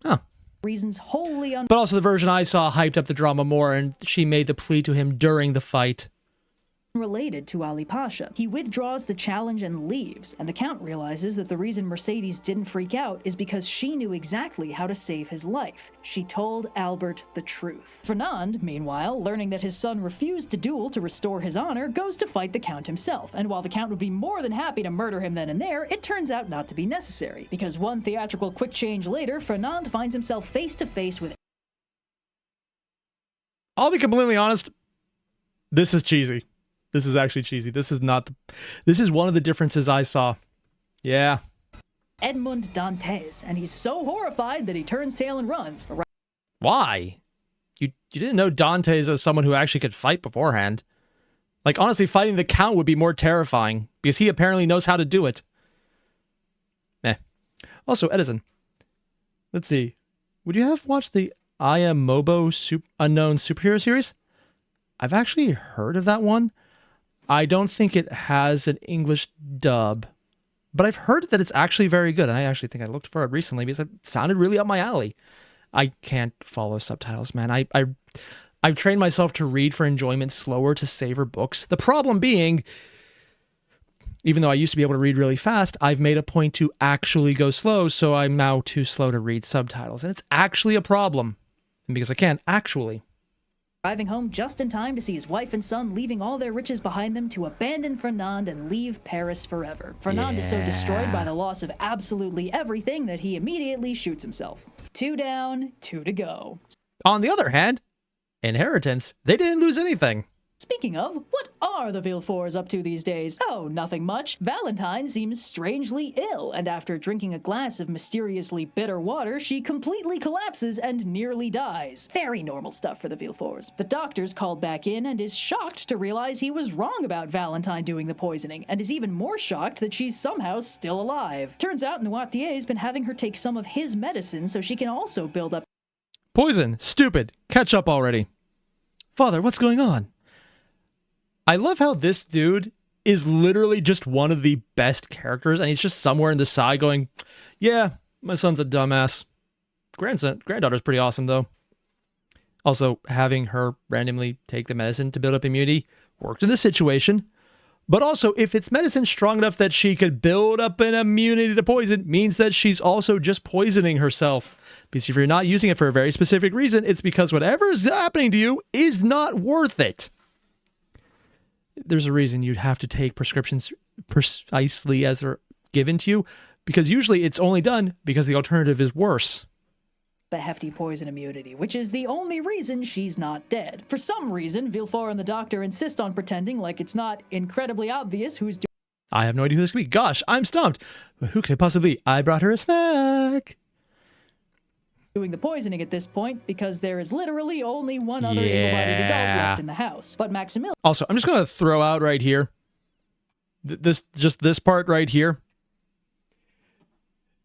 Huh. reasons wholly But also the version I saw hyped up the drama more and she made the plea to him during the fight. unrelated to Ali Pasha. He withdraws the challenge and leaves, and the Count realizes that the reason Mercedes didn't freak out is because she knew exactly how to save his life. She told Albert the truth. Fernand, meanwhile, learning that his son refused to duel to restore his honor, goes to fight the Count himself, and while the Count would be more than happy to murder him then and there, it turns out not to be necessary, because one theatrical quick change later, Fernand finds himself face to face with— I'll be completely honest. This is cheesy. This is actually cheesy. This is not this is one of the differences I saw. Yeah. Edmond Dantes, and he's so horrified that he turns tail and runs. Why? You didn't know Dantes as someone who actually could fight beforehand. Like, honestly, fighting the Count would be more terrifying, because he apparently knows how to do it. Also, Edison. Let's see. Would you have watched the I Am Mobo Unknown Superhero series? I've actually heard of that one. I don't think it has an English dub, but I've heard that it's actually very good. And I actually think I looked for it recently because it sounded really up my alley. I can't follow subtitles, man. I've trained myself to read for enjoyment slower to savor books. The problem being, Even though I used to be able to read really fast, I've made a point to actually go slow, so I'm now too slow to read subtitles. And it's actually a problem. And because I can, actually. Arriving home just in time to see his wife and son leaving all their riches behind them to abandon Fernand and leave Paris forever. Fernand is so destroyed by the loss of absolutely everything that he immediately shoots himself. 2 down, 2 to go. On the other hand, inheritance, they didn't lose anything. Speaking of, what are the Villeforts up to these days? Oh, nothing much. Valentine seems strangely ill, and after drinking a glass of mysteriously bitter water, she completely collapses and nearly dies. Very normal stuff for the Villeforts. The doctor's called back in and is shocked to realize he was wrong about Valentine doing the poisoning, and is even more shocked that she's somehow still alive. Turns out Noirtier's been having her take some of his medicine so she can also build up. Poison. Stupid. Catch up already. Father, what's going on? I love how this dude is literally just one of the best characters, and he's just somewhere in the side going, yeah, my son's a dumbass. Granddaughter's pretty awesome, though. Also, having her randomly take the medicine to build up immunity worked in this situation. But also, if it's medicine strong enough that she could build up an immunity to poison, means that she's also just poisoning herself. Because if you're not using it for a very specific reason, it's because whatever is happening to you is not worth it. There's a reason you'd have to take prescriptions precisely as they're given to you, because usually it's only done because the alternative is worse. A hefty poison immunity, which is the only reason she's not dead. For some reason, Villefort and the doctor insist on pretending like it's not incredibly obvious who's doing. I have no idea who this could be. Gosh, I'm stumped. But who could it possibly be? I brought her a snack. Doing the poisoning at this point, because there is literally only one other able-bodied adult left in the house. But Maximilian. Also, I'm just going to throw out right here, this part right here.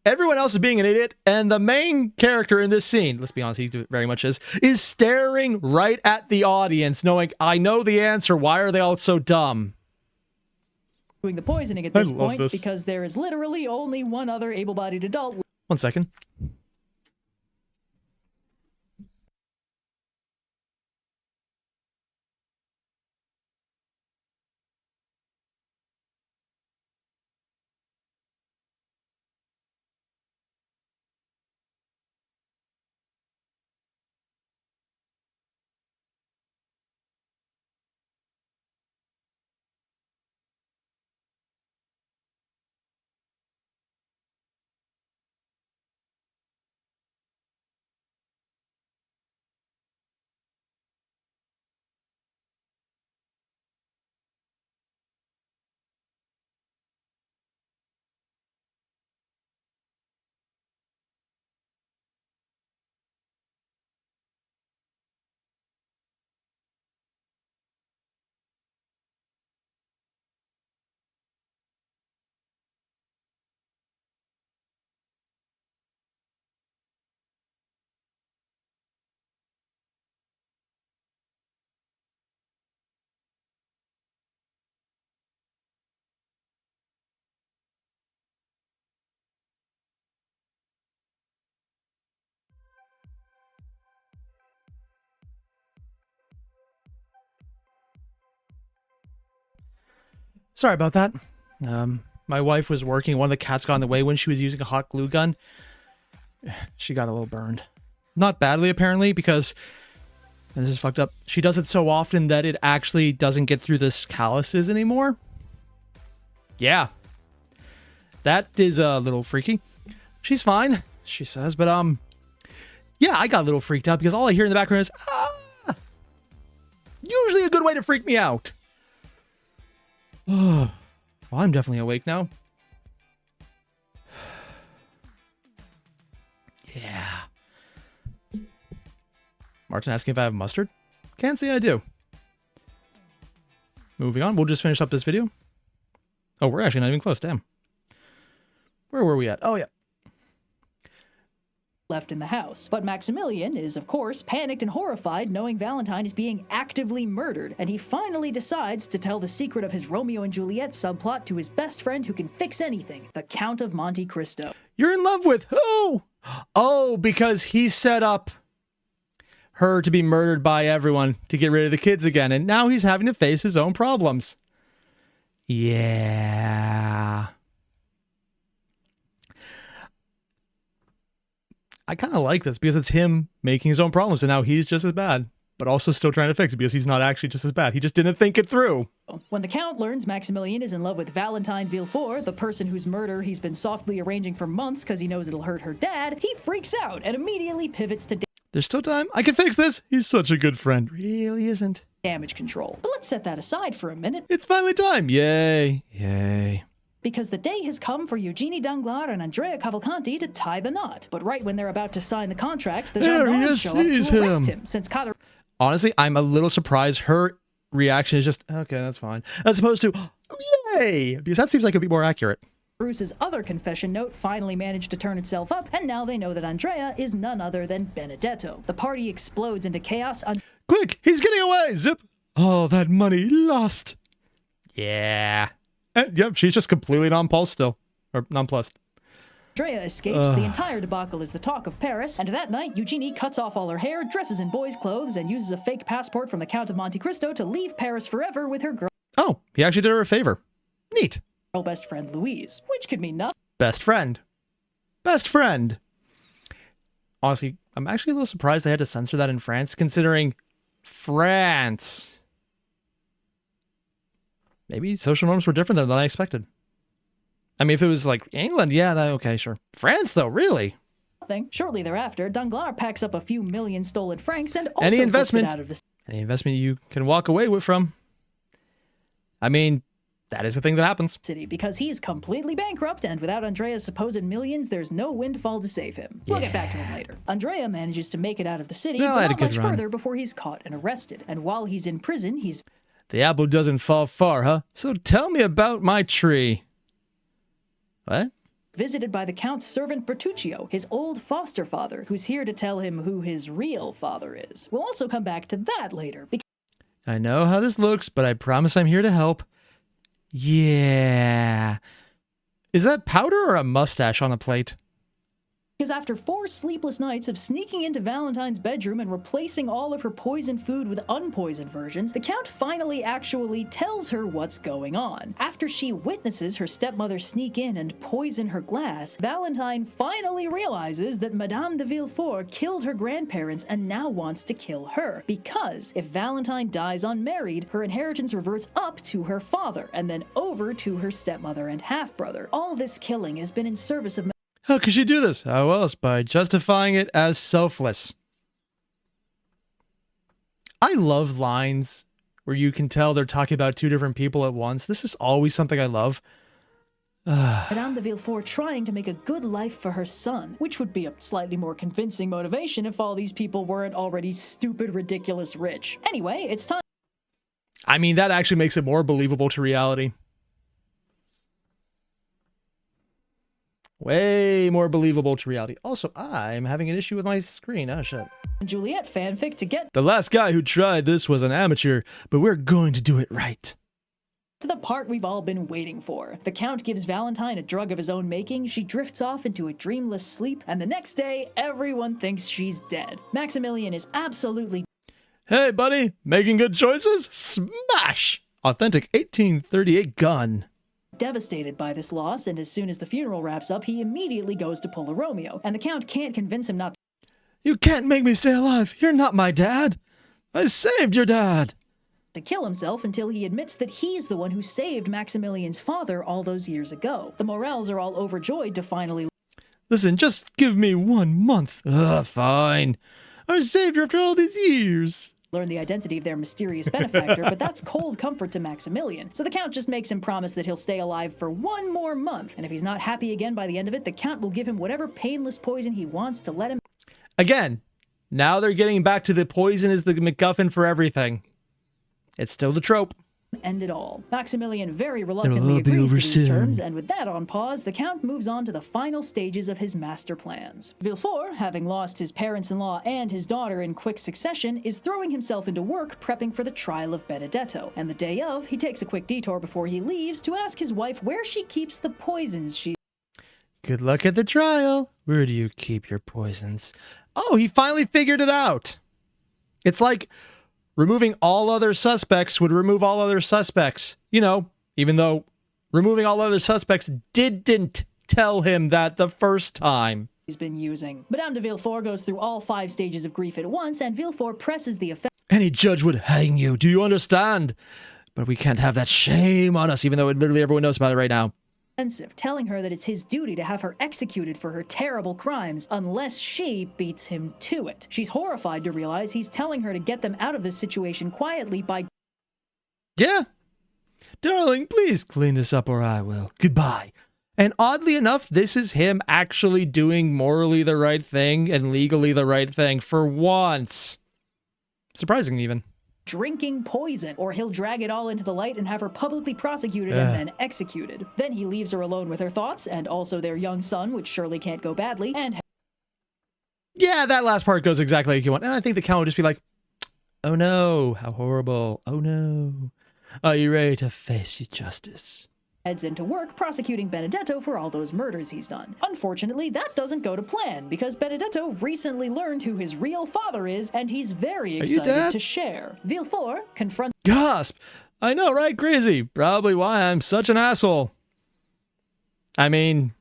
Everyone else is being an idiot, and the main character in this scene, let's be honest, he very much is staring right at the audience, knowing, I know the answer, why are they all so dumb? Doing the poisoning at this point, because there is literally only one other able-bodied adult. 1 second. Sorry about that. My wife was working. One of the cats got in the way when she was using a hot glue gun. She got a little burned. Not badly, apparently, because, and this is fucked up, she does it so often that it actually doesn't get through the calluses anymore. Yeah. That is a little freaky. She's fine, she says, but, yeah, I got a little freaked out because all I hear in the background is, ah! Usually a good way to freak me out. Well, I'm definitely awake now. Yeah. Martin asking if I have mustard? Can't say I do. Moving on, we'll just finish up this video. Oh, we're actually not even close, damn. Where were we at? Oh, yeah. Left in the house. But Maximilian is, of course, panicked and horrified knowing Valentine is being actively murdered, and he finally decides to tell the secret of his Romeo and Juliet subplot to his best friend who can fix anything, the Count of Monte Cristo. You're in love with who? Oh, because he set up her to be murdered by everyone to get rid of the kids again, and now he's having to face his own problems. Yeah. I kind of like this because it's him making his own problems, and now he's just as bad, but also still trying to fix it because he's not actually just as bad. He just didn't think it through. When the Count learns Maximilian is in love with Valentine Villefort, the person whose murder he's been softly arranging for months because he knows it'll hurt her dad, he freaks out and immediately pivots to There's still time. I can fix this. He's such a good friend. Really isn't. damage control. But let's set that aside for a minute. It's finally time. Yay. Yay. Because the day has come for Eugenie Danglars and Andrea Cavalcanti to tie the knot. But right when they're about to sign the contract, the gendarmes show up to arrest him, since Cater... Honestly, I'm a little surprised her reaction is just, okay, that's fine. As opposed to, oh, yay! Because that seems like it'd be more accurate. Bruce's other confession note finally managed to turn itself up, and now they know that Andrea is none other than Benedetto. The party explodes into chaos. Quick, he's getting away! Zip! Oh, that money lost. Yeah. And, yep, she's just completely nonplussed still. Or nonplussed. Andrea escapes. The entire debacle is the talk of Paris, and that night, Eugenie cuts off all her hair, dresses in boys' clothes, and uses a fake passport from the Count of Monte Cristo to leave Paris forever with her girl. Oh, he actually did her a favor. Neat. Best friend Louise, which could mean nothing. Best friend. Best friend. Honestly, I'm actually a little surprised they had to censor that in France, considering France. Maybe social norms were different than I expected. I mean, if it was like England, yeah, okay, sure. France, though, really? Shortly thereafter, Danglars packs up a few million stolen francs and also any investment out of the you can walk away with from. I mean, that is a thing that happens. City because he's completely bankrupt, and without Andrea's supposed millions, there's no windfall to save him. We'll get back to him later. Andrea manages to make it out of the city, but not much further before he's caught and arrested. And while he's in prison, he's... The apple doesn't fall far, huh? So tell me about my tree. What? Visited by the Count's servant Bertuccio, his old foster father, who's here to tell him who his real father is. We'll also come back to that later. I know how this looks, but I promise I'm here to help. Yeah. Is that powder or a mustache on a plate? Because after 4 sleepless nights of sneaking into Valentine's bedroom and replacing all of her poisoned food with unpoisoned versions, the Count finally actually tells her what's going on. After she witnesses her stepmother sneak in and poison her glass, Valentine finally realizes that Madame de Villefort killed her grandparents and now wants to kill her. Because if Valentine dies unmarried, her inheritance reverts up to her father and then over to her stepmother and half-brother. All this killing has been in service of... How could she do this? How else? By justifying it as selfless. I love lines where you can tell they're talking about 2 different people at once. This is always something I love. Madame de Villefort trying to make a good life for her son, which would be a slightly more convincing motivation if all these people weren't already stupid, ridiculous rich. Anyway, it's time. I mean, that actually makes it more believable to reality. Way more believable to reality. Also, I'm having an issue with my screen. Oh, shit. Juliet fanfic to get the last guy who tried this was an amateur, but we're going to do it right. To the part we've all been waiting for. The Count gives Valentine a drug of his own making, she drifts off into a dreamless sleep, and the next day, everyone thinks she's dead. Maximilian is absolutely... Hey, buddy, making good choices? Smash! Authentic 1838 gun. Devastated by this loss, and as soon as the funeral wraps up, he immediately goes to pull a Romeo, and the Count can't convince him not to... You can't make me stay alive. You're not my dad. I saved your dad. To kill himself until he admits that he's the one who saved Maximilian's father all those years ago. The Morels are all overjoyed to finally... Listen, just give me 1 month. Ugh, fine. I saved you after all these years. Learn the identity of their mysterious benefactor, but that's cold comfort to Maximilian. So the Count just makes him promise that he'll stay alive for 1 more month, and if he's not happy again by the end of it, the Count will give him whatever painless poison he wants to let him... Again, now they're getting back to the poison is the MacGuffin for everything. It's still the trope. End it all. Maximilian very reluctantly agrees to these terms, and with that on pause, the Count moves on to the final stages of his master plans. Villefort, having lost his parents-in-law and his daughter in quick succession, is throwing himself into work prepping for the trial of Benedetto. And the day of, he takes a quick detour before he leaves to ask his wife where she keeps the poisons she... Good luck at the trial. Where do you keep your poisons? Oh, he finally figured it out. It's like... removing all other suspects would remove all other suspects. You know, Even though removing all other suspects didn't tell him that the first time. He's been using. Madame de Villefort goes through all 5 stages of grief at once, and Villefort presses the Any judge would hang you, do you understand? But we can't have that shame on us, even though literally everyone knows about it right now. offensive, telling her that it's his duty to have her executed for her terrible crimes unless she beats him to it. She's horrified to realize he's telling her to get them out of this situation quietly by... Yeah. Darling, please clean this up or I will. Goodbye. And oddly enough, this is him actually doing morally the right thing and legally the right thing for once. Surprising, even. drinking poison, or he'll drag it all into the light and have her publicly prosecuted and then executed. Then he leaves her alone with her thoughts, and also their young son, which surely can't go badly, and... Yeah, that last part goes exactly like you want. And I think the count would just be like, oh no, how horrible. Oh no. Are you ready to face justice? Heads into work prosecuting Benedetto for all those murders he's done. Unfortunately, that doesn't go to plan, because Benedetto recently learned who his real father is, and he's very excited to share. Villefort confronts... Gasp! I know, right? Crazy. Probably why I'm such an asshole. I mean,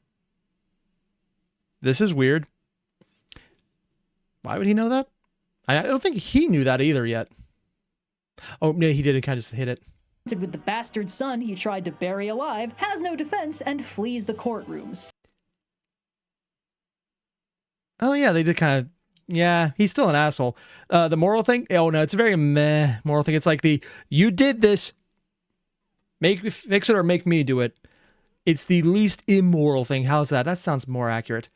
this is weird. Why would he know that? I don't think he knew that either yet. Oh, no, he did. Kind of just hit it. With the bastard son he tried to bury alive, has no defense, and flees the courtrooms. Oh, yeah, they did kind of... Yeah, he's still an asshole. The moral thing? Oh, no, it's a very meh moral thing. It's like the, you did this, fix it or make me do it. It's the least immoral thing. How's that? That sounds more accurate.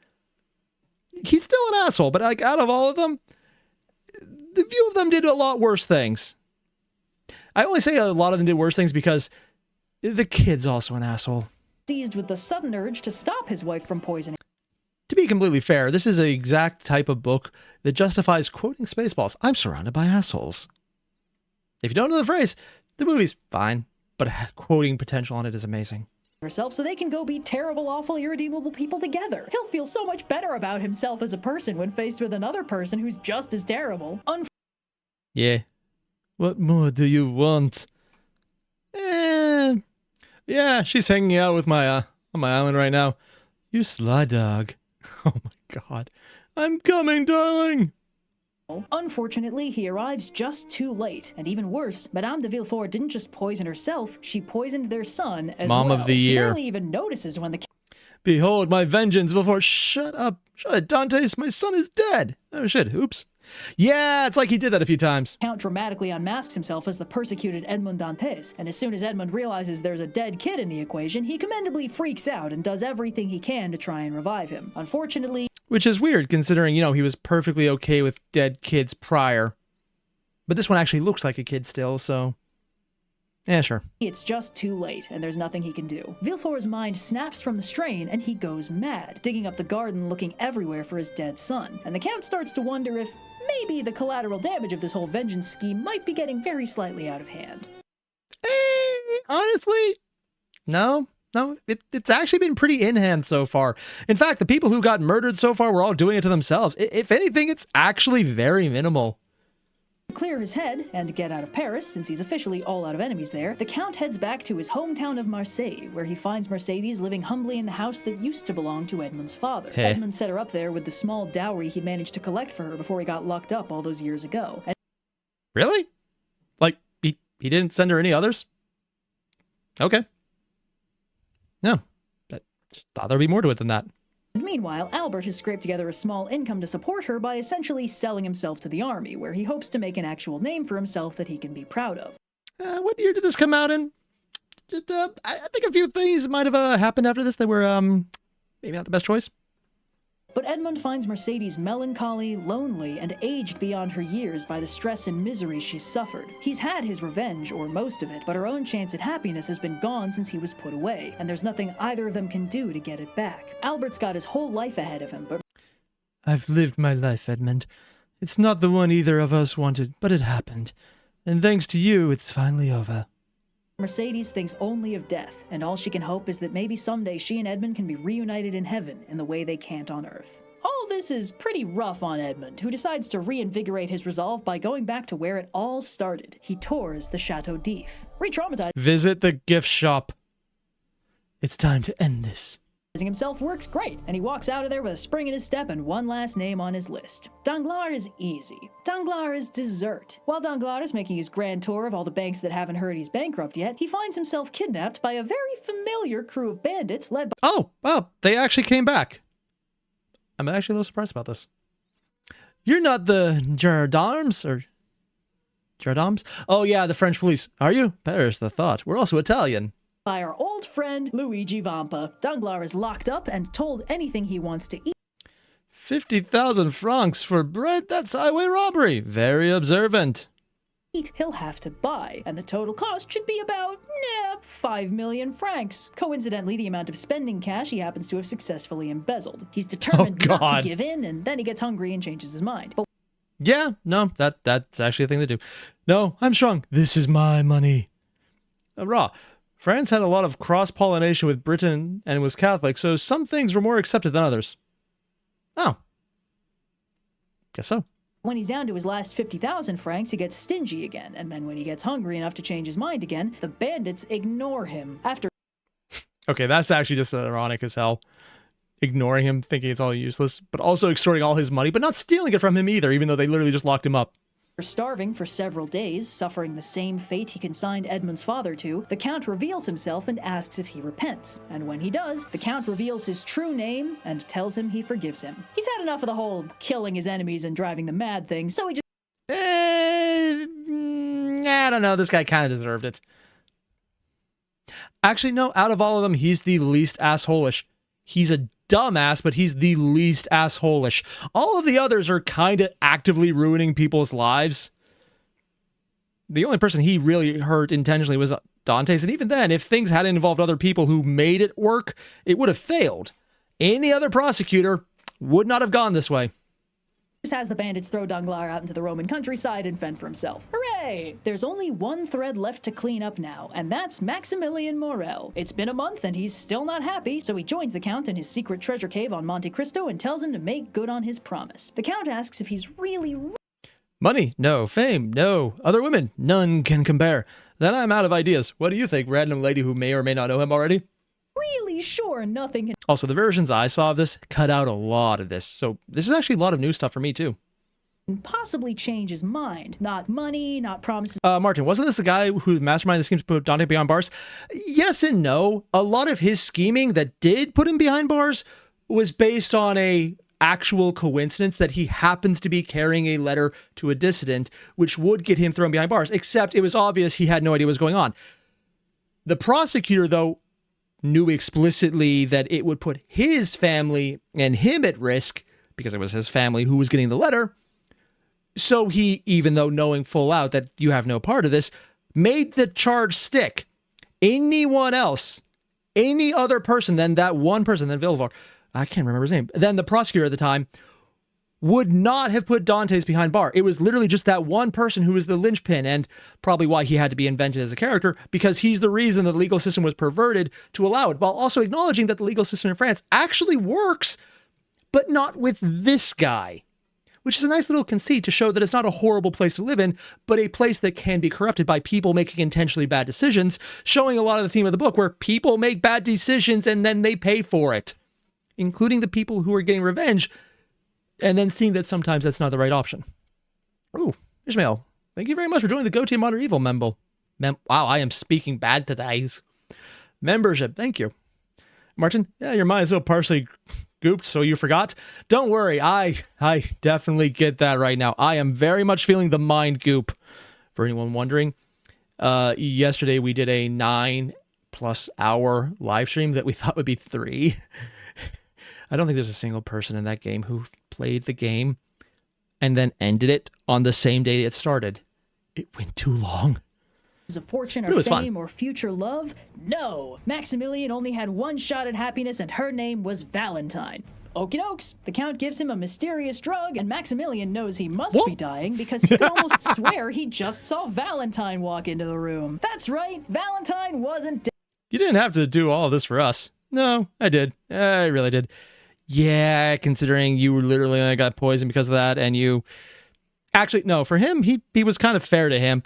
He's still an asshole, but like out of all of them, the few of them did a lot worse things. I only say a lot of them did worse things because the kid's also an asshole. Seized with the sudden urge to stop his wife from poisoning. To be completely fair, this is the exact type of book that justifies quoting Spaceballs. I'm surrounded by assholes. If you don't know the phrase, the movie's fine, but quoting potential on it is amazing. Herself so they can go be terrible, awful, irredeemable people together. He'll feel so much better about himself as a person when faced with another person who's just as terrible. Yeah. What more do you want? Yeah, she's hanging out with my on my island right now. You sly dog. Oh my god. I'm coming, darling. Unfortunately, he arrives just too late, and even worse, Madame de Villefort didn't just poison herself, she poisoned their son as well. Mom of the year. He barely even notices when the... Behold my vengeance before... Shut up. Shut up, Dantes. My son is dead. Oh shit, oops. Yeah, it's like he did that a few times. Count dramatically unmasks himself as the persecuted Edmond Dantes, and as soon as Edmond realizes there's a dead kid in the equation, he commendably freaks out and does everything he can to try and revive him. Unfortunately... Which is weird, considering, you know, he was perfectly okay with dead kids prior. But this one actually looks like a kid still, so... Yeah, sure. It's just too late, and there's nothing he can do. Villefort's mind snaps from the strain, and he goes mad, digging up the garden looking everywhere for his dead son. And the Count starts to wonder if maybe the collateral damage of this whole vengeance scheme might be getting very slightly out of hand. Honestly, no, it's actually been pretty in hand so far. In fact, the people who got murdered so far were all doing it to themselves. If anything, it's actually very minimal. To clear his head and get out of Paris, since he's officially all out of enemies there, the Count heads back to his hometown of Marseille, where he finds Mercedes living humbly in the house that used to belong to Edmond's father. Hey. Edmond set her up there with the small dowry he managed to collect for her before he got locked up all those years ago. And really? Like, he didn't send her any others? Okay. No, I just thought there'd be more to it than that. Meanwhile, Albert has scraped together a small income to support her by essentially selling himself to the army, where he hopes to make an actual name for himself that he can be proud of. What year did this come out in? I think a few things might have happened after this that were maybe not the best choice. But Edmond finds Mercedes melancholy, lonely, and aged beyond her years by the stress and misery she's suffered. He's had his revenge, or most of it, but her own chance at happiness has been gone since he was put away, and there's nothing either of them can do to get it back. Albert's got his whole life ahead of him, but... I've lived my life, Edmond. It's not the one either of us wanted, but it happened. And thanks to you, it's finally over. Mercedes thinks only of death, and all she can hope is that maybe someday she and Edmond can be reunited in heaven in the way they can't on Earth. All this is pretty rough on Edmund, who decides to reinvigorate his resolve by going back to where it all started. He tours the Chateau d'If. Re-traumatizing Visit the gift shop. It's time to end this. himself works great, and he walks out of there with a spring in his step and one last name on his list. Danglars is easy. Danglars is dessert. While Danglars is making his grand tour of all the banks that haven't heard he's bankrupt yet, he finds himself kidnapped by a very familiar crew of bandits led by— Oh, well, they actually came back. I'm actually a little surprised about this. You're not the gendarmes, or gendarmes? Oh yeah, the French police. Are you? There's the thought. We're also Italian. by our old friend Luigi Vampa. Danglars is locked up and told anything he wants to eat. 50,000 francs for bread? That's highway robbery. Very observant. He'll have to buy, and the total cost should be about 5 million francs. Coincidentally, the amount of spending cash he happens to have successfully embezzled. He's determined not to give in, and then he gets hungry and changes his mind. But yeah, no, that's actually a thing to do. No, I'm strong. This is my money. Raw. France had a lot of cross-pollination with Britain and was Catholic, so some things were more accepted than others. Oh. Guess so. when he's down to his last 50,000 francs, he gets stingy again, and then when he gets hungry enough to change his mind again, the bandits ignore him. After Okay, that's actually just ironic as hell. Ignoring him, thinking it's all useless, but also extorting all his money, but not stealing it from him either, even though they literally just locked him up. starving for several days, suffering the same fate he consigned Edmund's father to, the Count reveals himself and asks if he repents. And when he does, the Count reveals his true name and tells him he forgives him. He's had enough of the whole killing his enemies and driving them mad thing, so he just... I don't know, this guy kind of deserved it. Actually, no, out of all of them, he's the least asshole-ish. He's a dumbass, but he's the least asshole-ish. All of the others are kind of actively ruining people's lives. The only person he really hurt intentionally was Dante's, and even then, if things hadn't involved other people who made it work, it would have failed. Any other prosecutor would not have gone this way. just has the bandits throw Danglars out into the Roman countryside and fend for himself. Hooray! There's only one thread left to clean up now, and that's Maximilian Morel. It's been a month and he's still not happy, so he joins the Count in his secret treasure cave on Monte Cristo and tells him to make good on his promise. The Count asks if he's really... Money? No. Fame? No. Other women? None can compare. Then I'm out of ideas. What do you think, random lady who may or may not know him already? really sure nothing can... Also, the versions I saw of this cut out a lot of this, so this is actually a lot of new stuff for me, too. possibly change his mind. Not money, not promises... Martin, wasn't this the guy who masterminded the scheme to put Dante behind bars? Yes and no. A lot of his scheming that did put him behind bars was based on a actual coincidence that he happens to be carrying a letter to a dissident, which would get him thrown behind bars, except it was obvious he had no idea what was going on. The prosecutor, though, knew explicitly that it would put his family and him at risk, because it was his family who was getting the letter. So he, even though knowing full out that you have no part of this, made the charge stick. Anyone else, any other person than that one person, than Villefort, I can't remember his name, then the prosecutor at the time, would not have put Dante's behind bar. It was literally just that one person who was the linchpin, and probably why he had to be invented as a character, because he's the reason that the legal system was perverted to allow it, while also acknowledging that the legal system in France actually works, but not with this guy. Which is a nice little conceit to show that it's not a horrible place to live in, but a place that can be corrupted by people making intentionally bad decisions, showing a lot of the theme of the book where people make bad decisions and then they pay for it, including the people who are getting revenge, and then seeing that sometimes that's not the right option. Ooh, Ishmael, thank you very much for joining the Go-To Modern Evil Wow, I am speaking bad today. Membership, thank you. Martin, yeah, your mind is so partially gooped, so you forgot. Don't worry, I definitely get that right now. I am very much feeling the mind goop. For anyone wondering, yesterday we did a 9+ hour live stream that we thought would be 3. I don't think there's a single person in that game who played the game and then ended it on the same day it started. It went too long. of fortune or fame or future love? No! Maximilian only had one shot at happiness and her name was Valentine. Okie dokes. The Count gives him a mysterious drug, and Maximilian knows he must be dying because he can almost swear he just saw Valentine walk into the room. That's right, Valentine wasn't dead. You didn't have to do all of this for us. No, I did. I really did. Yeah, considering you literally only got poisoned because of that, and you... Actually, no, for him, he was kind of fair to him.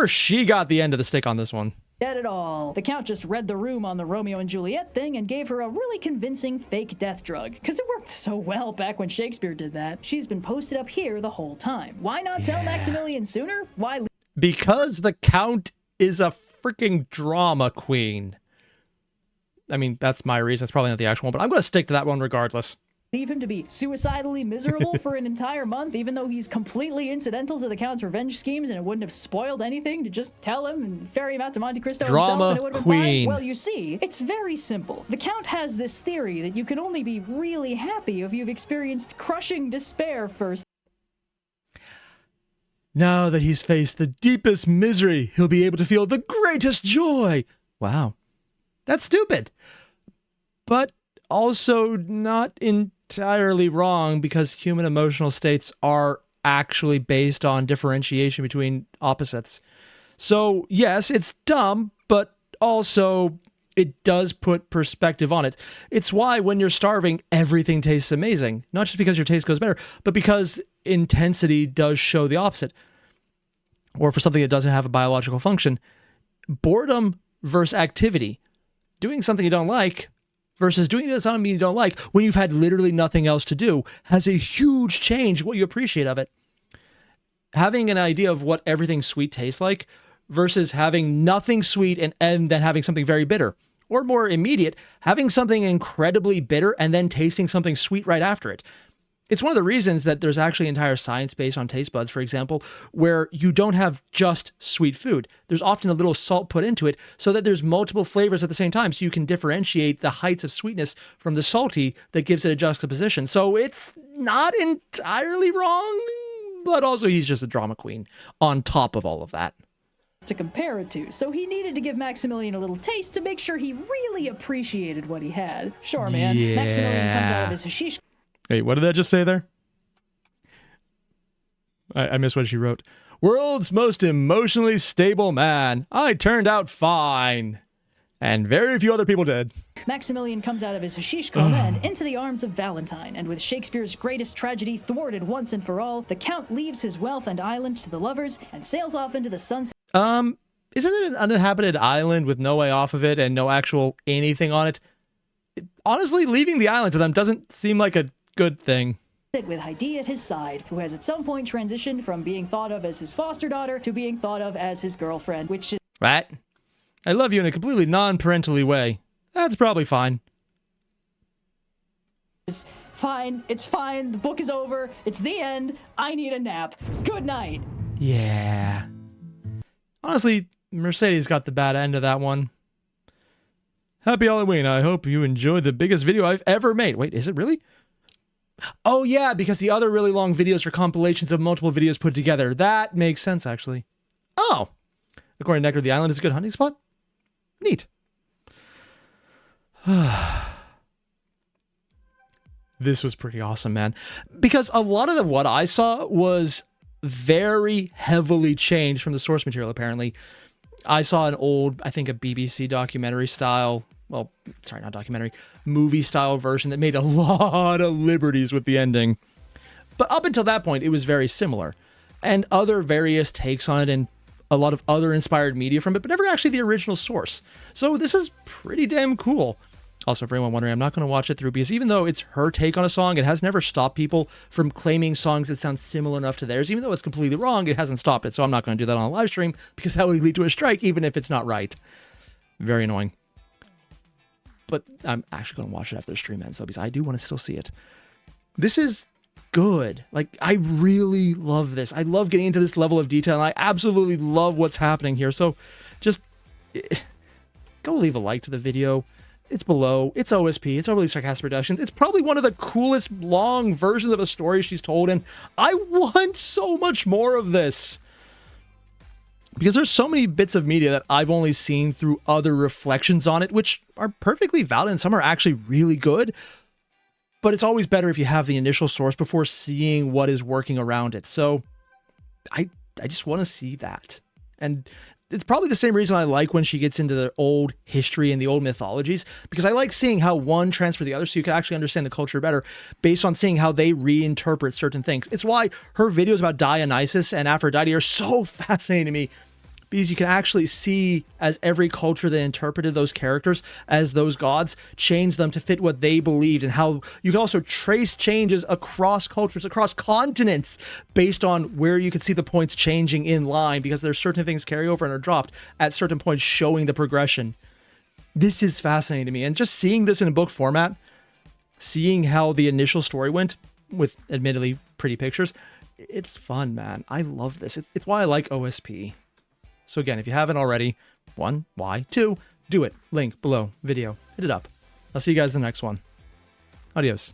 She got the end of the stick on this one. Dead at all. The Count just read the room on the Romeo and Juliet thing and gave her a really convincing fake death drug, because it worked so well back when Shakespeare did that. She's been posted up here the whole time. Why not tell Maximilian sooner? Why? Because the Count is a freaking drama queen. I mean, that's my reason. That's probably not the actual one, but I'm going to stick to that one regardless. Leave him to be suicidally miserable for an entire month, even though he's completely incidental to the Count's revenge schemes, and it wouldn't have spoiled anything to just tell him and ferry him out to Monte Cristo himself, and it would have been fine? Well, you see, it's very simple. The Count has this theory that you can only be really happy if you've experienced crushing despair first. Now that he's faced the deepest misery, he'll be able to feel the greatest joy. Wow. That's stupid. But also not entirely wrong, because human emotional states are actually based on differentiation between opposites. So yes, it's dumb, but also it does put perspective on it. It's why when you're starving, everything tastes amazing. Not just because your taste goes better, but because intensity does show the opposite. Or for something that doesn't have a biological function, boredom versus activity. Doing something you don't like versus doing something you don't like when you've had literally nothing else to do has a huge change what you appreciate of it. Having an idea of what everything sweet tastes like versus having nothing sweet and then having something very bitter. Or more immediate, having something incredibly bitter and then tasting something sweet right after it. It's one of the reasons that there's actually entire science based on taste buds, for example, where you don't have just sweet food. There's often a little salt put into it so that there's multiple flavors at the same time, so you can differentiate the heights of sweetness from the salty that gives it a juxtaposition. So it's not entirely wrong, but also he's just a drama queen on top of all of that. To compare it to, so he needed to give Maximilian a little taste to make sure he really appreciated what he had. Sure, man. Yeah. Maximilian comes out of his hashish. Wait, what did that just say there? I missed what she wrote. World's most emotionally stable man. I turned out fine. And very few other people did. Maximilian comes out of his hashish coma and into the arms of Valentine, and with Shakespeare's greatest tragedy thwarted once and for all, the Count leaves his wealth and island to the lovers and sails off into the sunset. Isn't it an uninhabited island with no way off of it and no actual anything on it? Honestly, leaving the island to them doesn't seem like a good thing. With Heidi at his side, who has at some point transitioned from being thought of as his foster daughter to being thought of as his girlfriend, which is... Right? I love you in a completely non-parentally way. That's probably fine. It's fine. It's fine. The book is over. It's the end. I need a nap. Good night. Yeah. Honestly, Mercedes got the bad end of that one. Happy Halloween. I hope you enjoyed the biggest video I've ever made. Wait, is it really? Oh, yeah, because the other really long videos are compilations of multiple videos put together. That makes sense, actually. Oh. According to Necker, the island is a good hunting spot? Neat. This was pretty awesome, man. Because a lot of what I saw was very heavily changed from the source material, apparently. I saw an old, I think a BBC documentary style, well, sorry, not documentary, movie style version that made a lot of liberties with the ending. But up until that point, it was very similar. And other various takes on it and a lot of other inspired media from it, but never actually the original source. So this is pretty damn cool. Also, for anyone wondering, I'm not going to watch it through because even though it's her take on a song, it has never stopped people from claiming songs that sound similar enough to theirs. Even though it's completely wrong, it hasn't stopped it. So I'm not going to do that on a live stream because that would lead to a strike, even if it's not right. Very annoying. But I'm actually going to watch it after the stream ends, though, because I do want to still see it. This is good. Like, I really love this. I love getting into this level of detail, and I absolutely love what's happening here. So just go leave a like to the video. It's below. It's OSP. It's Overly Sarcastic Productions. It's probably one of the coolest long versions of a story she's told, and I want so much more of this. Because there's so many bits of media that I've only seen through other reflections on it, which are perfectly valid, and some are actually really good. But it's always better if you have the initial source before seeing what is working around it. So I just want to see that. And it's probably the same reason I like when she gets into the old history and the old mythologies, because I like seeing how one transfer the other so you can actually understand the culture better based on seeing how they reinterpret certain things. It's why her videos about Dionysus and Aphrodite are so fascinating to me, because you can actually see as every culture that interpreted those characters as those gods change them to fit what they believed, and how you can also trace changes across cultures, across continents, based on where you can see the points changing in line, because there's certain things carry over and are dropped at certain points, showing the progression. This is fascinating to me. And just seeing this in a book format, seeing how the initial story went with admittedly pretty pictures, it's fun, man. I love this. It's why I like OSP. So again, if you haven't already, 1, why? 2, do it. Link below video. Hit it up. I'll see you guys in the next one. Adios.